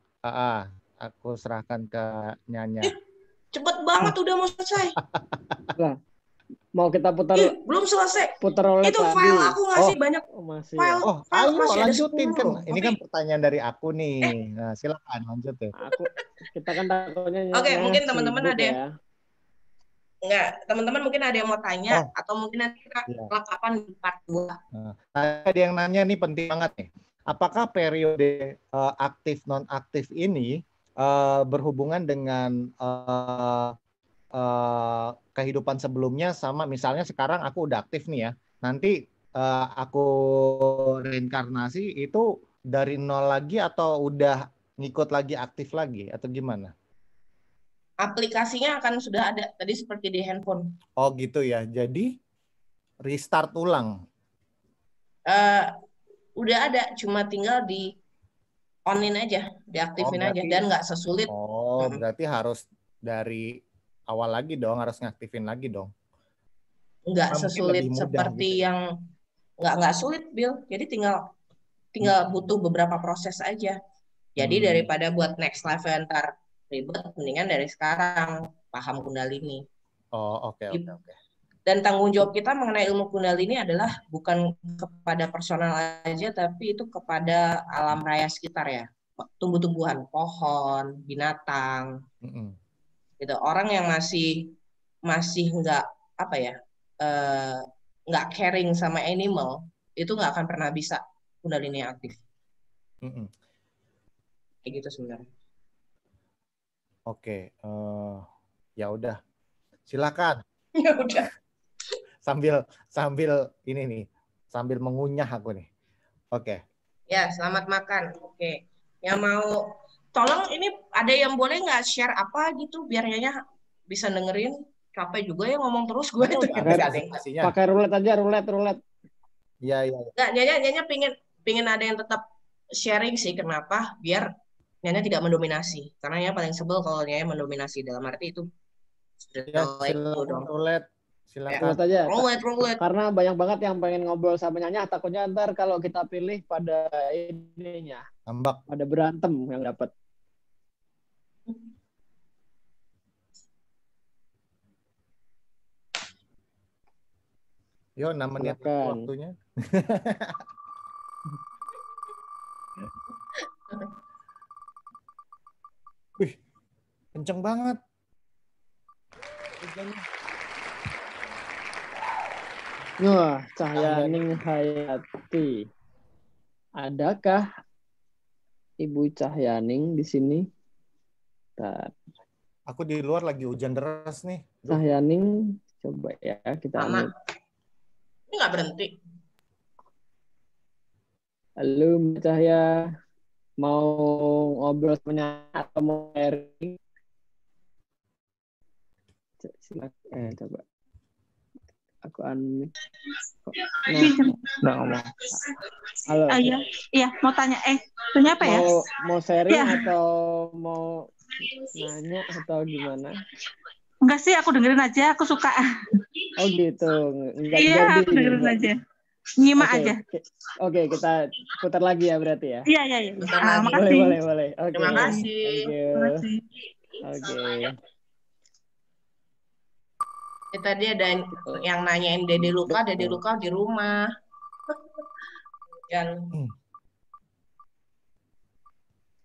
Aku serahkan ke Nyanya. Cepet banget udah mau selesai. Mau kita putar? Belum selesai. Putar oleh itu file lagi. Aku ngasih banyak. File. Ayo lanjutin kan. Ini kan pertanyaan dari aku nih. Nah, silakan lanjut ya. Kita kan takutnya. Oke, mungkin teman-teman ada ya. Enggak, teman-teman mungkin ada yang mau tanya atau mungkin nanti kita kelengkapan di part 2. Ada yang nanya nih penting banget nih. Apakah periode aktif non aktif ini berhubungan dengan kehidupan sebelumnya sama misalnya sekarang aku udah aktif nih ya. Nanti aku reinkarnasi itu dari nol lagi atau udah ngikut lagi aktif lagi atau gimana? Aplikasinya akan sudah ada tadi seperti di handphone. Oh gitu ya. Jadi restart ulang. Udah ada, cuma tinggal di on-in aja, diaktifin aja dan nggak sesulit. Berarti harus dari awal lagi dong, harus ngaktifin lagi dong. Nggak sesulit seperti gitu. Yang nggak sulit, Bill. Jadi tinggal butuh beberapa proses aja. Jadi daripada buat next level ntar ribet, mendingan dari sekarang paham Kundalini. Oh, oke. Dan tanggung jawab kita mengenai ilmu Kundalini adalah bukan kepada personal aja, tapi itu kepada alam raya sekitar ya, tumbuh-tumbuhan, pohon, binatang. Gitu. Orang yang masih nggak nggak caring sama animal itu nggak akan pernah bisa Kundalini aktif. Kayak gitu sebenarnya. Oke, ya udah, silakan. Ya udah. Sambil ini nih, sambil mengunyah aku nih. Oke. Ya, selamat makan. Oke. Yang mau, tolong ini ada yang boleh nggak share apa gitu biar Nyanya bisa dengerin. Capek juga ya ngomong terus gue itu. Pakai roulette aja, roulette. Iya. Nggak, Nyanya pingin ada yang tetap sharing sih. Kenapa? Biar Nyanya tidak mendominasi. Karena Nyanya paling sebel kalau Nyanya mendominasi. Dalam arti itu roulette. Silakan. Roulette. Karena banyak banget yang pengen ngobrol sama Nyanya. Takutnya ntar kalau kita pilih pada ininya. Ambak. Pada berantem yang dapat. Yo, 6 menit waktunya. Wih, kenceng banget. Wah, Cahyaning Hayati. Adakah Ibu Cahyaning di sini? Bentar. Aku di luar lagi hujan deras nih. Cahyaning, coba ya kita aman. Ini nggak berhenti. Halo Mbak Cahya, mau ngobrol sama atau mau sharing? Silakan, coba. Aku unmute. Nah, ngomong. Halo. Iya, mau tanya. Tanya apa ya? Mau sharing atau mau nanya atau gimana? Enggak sih, aku dengerin aja. Aku suka. Oh gitu. Iya, aku dengerin aja. Nyimak aja. Oke, kita putar lagi ya berarti ya. Iya. Makasih. Boleh. Okay. Terima kasih. Oke. Tadi ada yang nanyain Dede Luka di rumah.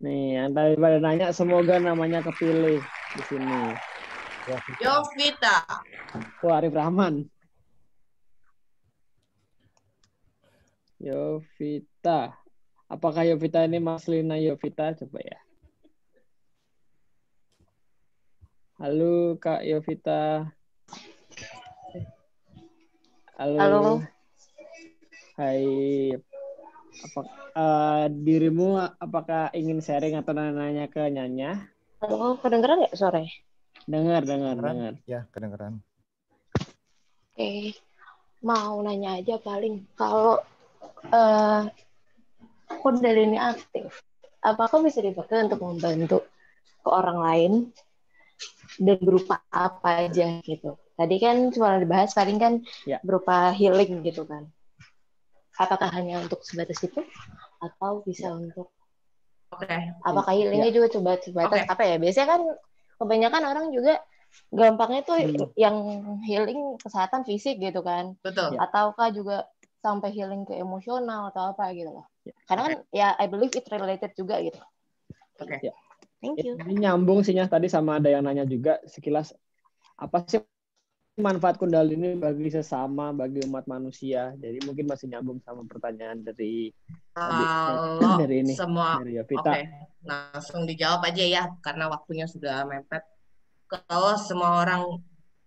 Nih, yang tadi pada nanya semoga namanya kepilih di sini. Yovita. Arif Rahman. Yovita. Apakah Yovita ini Mas Lina Yovita? Coba ya. Halo Kak Yovita. Halo. Hai. Dirimu apakah ingin sharing atau nanya ke Nyanya? Halo, kedengeran nggak sore? Dengar. Ya, kedengeran. Oke. Mau nanya aja paling. Kalau Kundalini aktif, apakah bisa dipakai untuk membantu ke orang lain dan berupa apa aja gitu? Tadi kan cuma dibahas paling kan berupa healing gitu kan. Apakah hanya untuk sebatas itu atau bisa untuk apakah healingnya juga sebatas apa ya? Biasanya kan kebanyakan orang juga gampangnya tuh yang healing kesehatan fisik gitu kan. Betul. Ataukah juga sampai healing ke emosional atau apa gitu loh. Karena kan ya I believe it related juga gitu. Oke. Thank you. Ini nyambung sih tadi sama ada yang nanya juga sekilas apa sih manfaat Kundalini bagi sesama, bagi umat manusia. Jadi mungkin masih nyambung sama pertanyaan dari ini. Semua dari Yovita. Langsung dijawab aja ya karena waktunya sudah mepet. kalau semua orang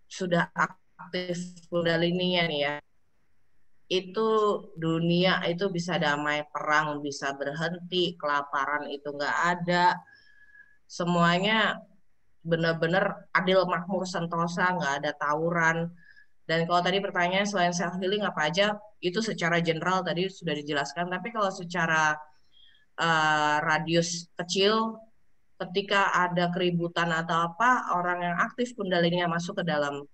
sudah aktif kundalininya nih ya, itu dunia itu bisa damai, perang bisa berhenti, kelaparan itu nggak ada, semuanya benar-benar adil, makmur, sentosa, nggak ada tawuran. Dan kalau tadi pertanyaan selain self healing apa aja, itu secara general tadi sudah dijelaskan. Tapi kalau secara radius kecil, ketika ada keributan atau apa, orang yang aktif kundalininya masuk ke dalam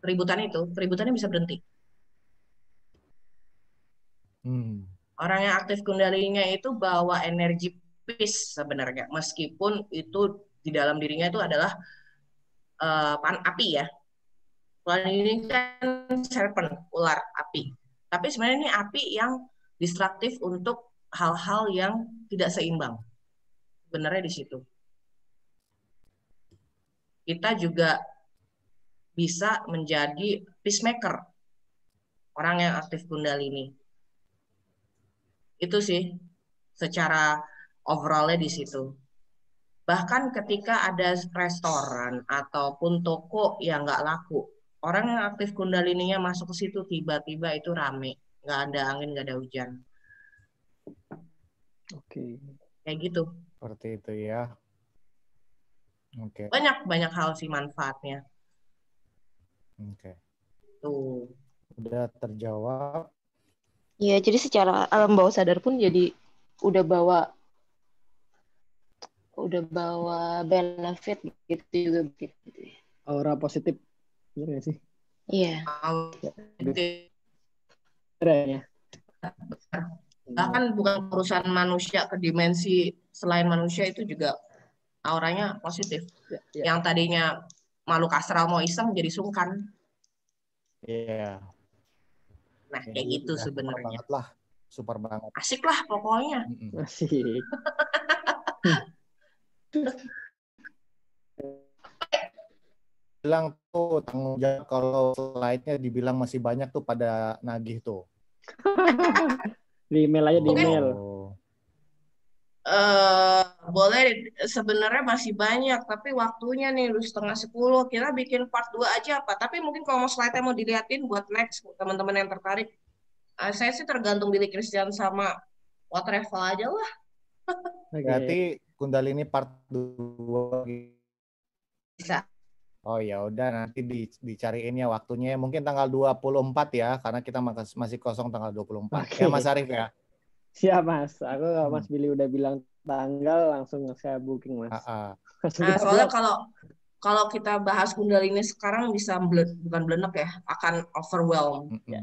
keributan itu, keributannya bisa berhenti. Orang yang aktif kundalininya itu bawa energi peace sebenarnya, meskipun itu di dalam dirinya itu adalah api ya. Kalau ini kan serpent, ular api. Tapi sebenarnya ini api yang destruktif untuk hal-hal yang tidak seimbang. Sebenarnya di situ. Kita juga bisa menjadi peacemaker, orang yang aktif kundalini. Itu sih secara overall-nya di situ. Bahkan ketika ada restoran ataupun toko yang nggak laku, orang yang aktif kundalininya masuk ke situ, tiba-tiba itu rame, nggak ada angin, nggak ada hujan. Oke. Kayak gitu. Seperti itu ya. Oke. Banyak hal sih manfaatnya. Oke. Tuh. Udah terjawab. Iya, jadi secara alam bawah sadar pun jadi udah bawa benefit gitu juga gitu. Aura positif, benar nggak sih? Iya. Keren ya. Bahkan bukan urusan manusia ke dimensi selain manusia itu juga auranya positif. Ya. Yang tadinya makhluk astral mau iseng jadi sungkan. Iya. Nah, kayak gitu sebenarnya. Super banget. Asik lah pokoknya. Asik. Bilang tuh tanggung jawab kalau slide-nya dibilang masih banyak tuh pada nagih tuh. Di email aja, di email. Boleh, sebenarnya masih banyak, tapi waktunya nih udah 9:30. Kita bikin part 2 aja apa? Tapi mungkin kalau mau slide-nya mau diliatin buat next teman-teman yang tertarik, saya sih tergantung Billy Christian sama What Travel aja lah. Berarti Kundalini part 2 bisa. Oh ya udah, nanti dicariin ya waktunya, mungkin tanggal 24 ya, karena kita masih kosong tanggal 24. Ya Mas Arif ya. Siap Mas, aku kalau Mas Billy udah bilang tanggal langsung saya booking Mas. Soalnya kalau kita bahas Kundalini sekarang bisa bukan belenek ya, akan overwhelm. Ya.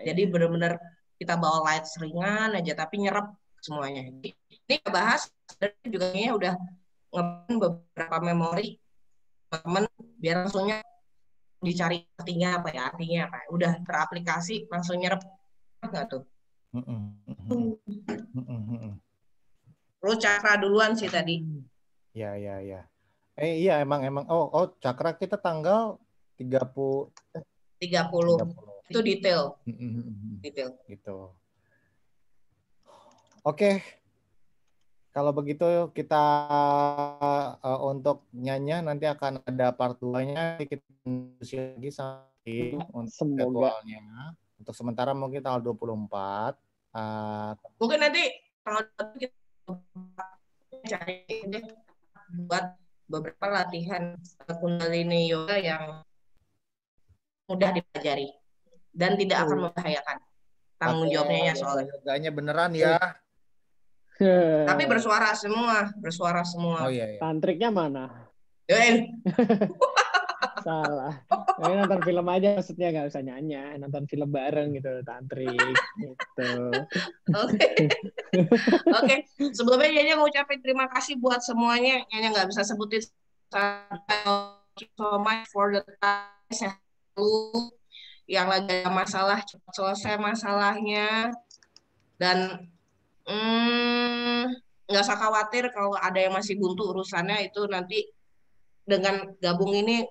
Jadi benar-benar kita bawa light ringan aja tapi nyerap semuanya. Ini bahas juga udah ngepen beberapa memori teman biar langsungnya dicari artinya apa. Udah teraplikasi langsung nyerap nggak tuh? Lu cakra duluan sih tadi. Ya. Iya emang. Oh cakra kita tanggal 30. Itu detail. Detail. Gitu. Oke. Kalau begitu kita untuk nyanyi nanti akan ada part 2-nya, kita diskusi lagi sampai untuk jadwalnya. Untuk sementara mungkin tanggal 24. Mungkin nanti tanggal 24 kita cari buat beberapa latihan Kundalini Yoga yang mudah dipelajari dan tidak akan membahayakan. Tanggung jawabnya ya soalnya. Yoganya beneran ya. Tapi bersuara semua. Oh iya. Tantriknya mana? Salah. Nonton film aja maksudnya, nggak usah nyanyi, nonton film bareng gitu, tantrik gitu. Oke. Sebelumnya Nyanya ngucapin terima kasih buat semuanya. Nyanya nggak bisa sebutin so much for the time yang lagi ada masalah cepat selesai masalahnya dan nggak usah khawatir kalau ada yang masih buntu urusannya, itu nanti dengan gabung ini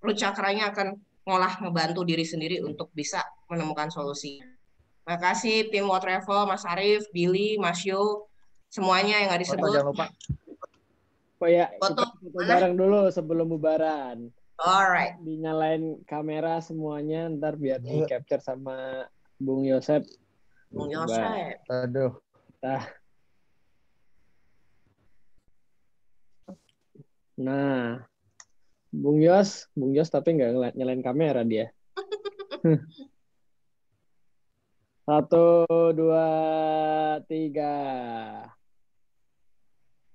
root cakranya akan ngebantu diri sendiri untuk bisa menemukan solusi. Terima kasih tim What Travel, Mas Arif, Billy, Mas Yo, semuanya yang nggak disebut. Jangan lupa. Oh ya, Foto kita foto bareng dulu sebelum bubaran. Alright. Dinyalain kamera semuanya, ntar biar di capture sama Bung Yosep. Bung Yosep. Aduh. Nah, Bung Yos tapi nggak nyalain kamera dia. 1, 2, 3.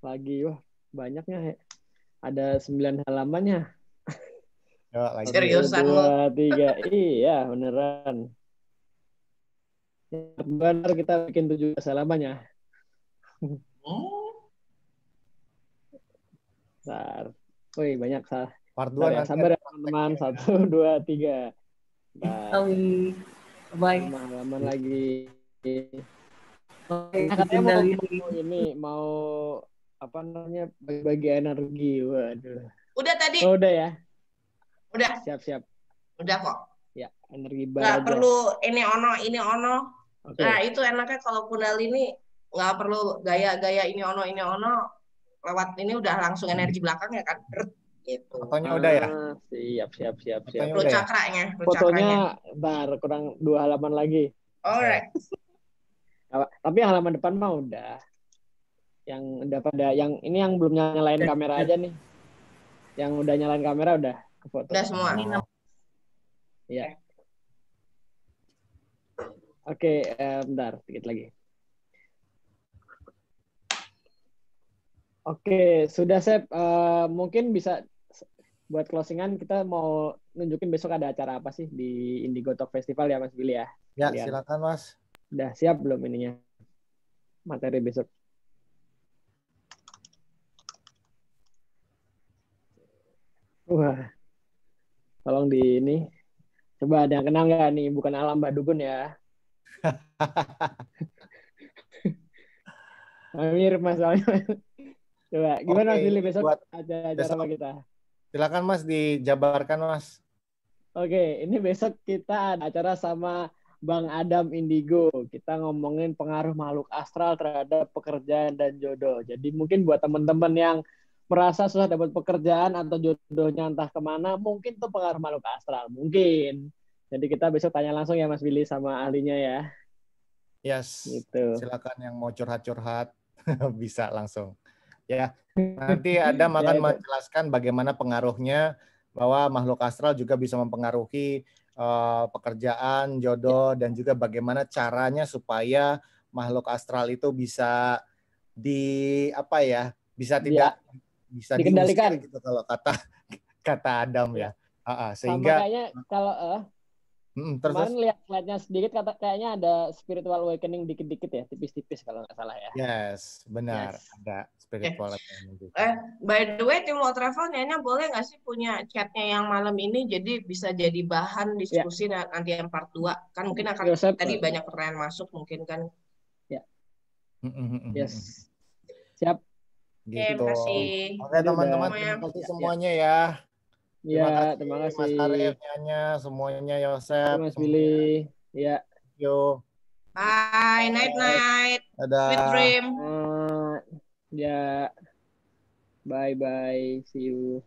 Lagi, wah banyaknya. Ada 9 halamannya. Seriusan 1, 2, 3. Iya, beneran. Benar kita bikin 17 halamannya. Bentar. Wih, banyak salah. Part 2 sabar ya teman-teman. 1, 2, 3. Baik. 5 halaman lagi. Katanya mau apa namanya bagi energi. Waduh. Udah tadi. Oh, udah ya. Udah. Siap. Udah kok. Ya, energi bar nggak aja. perlu ini ono. Okay. Nah, itu enaknya kalau Kundalini nggak perlu gaya-gaya ini ono. Lewat ini udah langsung energi belakangnya kan. Gitu. Fotonya udah ya? Siap. Perlu cakranya. Fotonya bentar, kurang 2 halaman lagi. Alright. Tapi halaman depan mah udah. Yang udah pada yang ini yang belum nyalain kamera aja nih. Yang udah nyalain kamera udah ke foto. Udah semua. Ya. Oke, bentar, dikit lagi. Oke, sudah Sep. Mungkin bisa buat closingan kita mau nunjukin besok ada acara apa sih di Indigo Talk Festival ya Mas Billy ya? Ya, silakan Mas. Udah siap belum ininya? Materi besok. Wah. Tolong di ini. Coba ada yang kenal nggak nih? Bukan Alam Mbak Dukun ya. Mirip Mas. Coba, gimana Mas Billy besok ada acara apa kita? Silakan Mas, dijabarkan Mas. Oke, ini besok kita ada acara sama Bang Adam Indigo. Kita ngomongin pengaruh makhluk astral terhadap pekerjaan dan jodoh. Jadi mungkin buat teman-teman yang merasa susah dapat pekerjaan atau jodohnya entah kemana, mungkin tuh pengaruh makhluk astral. Mungkin. Jadi kita besok tanya langsung ya Mas Billy sama ahlinya ya. Yes. Gitu. Silakan yang mau curhat-curhat bisa langsung. Ya, nanti Adam akan menjelaskan bagaimana pengaruhnya bahwa makhluk astral juga bisa mempengaruhi pekerjaan, jodoh, dan juga bagaimana caranya supaya makhluk astral itu bisa bisa tidak bisa dikendalikan gitu kalau kata Adam ya. Sehingga sama kayaknya kalau kemarin lihat slide-nya sedikit kayaknya ada spiritual awakening dikit-dikit ya, tipis-tipis kalau nggak salah ya. Yes, benar. Yes. Ada spiritual awakening. By the way, tim Lo Travel Nyanya boleh nggak sih punya chatnya yang malam ini jadi bisa jadi bahan diskusi nanti yang part 2 kan mungkin akan tadi banyak pertanyaan masuk mungkin kan. Ya. Yes. Siap. Gitu. Terima kasih. Oke teman-teman, terima kasih semuanya ya. Ya, terima kasih. Mas Arif, Nyanya, semuanya, Yosep. Mas Billy. Ya. Yo. Bye, night. Dadah. Sweet dream. Ya. Bye, see you.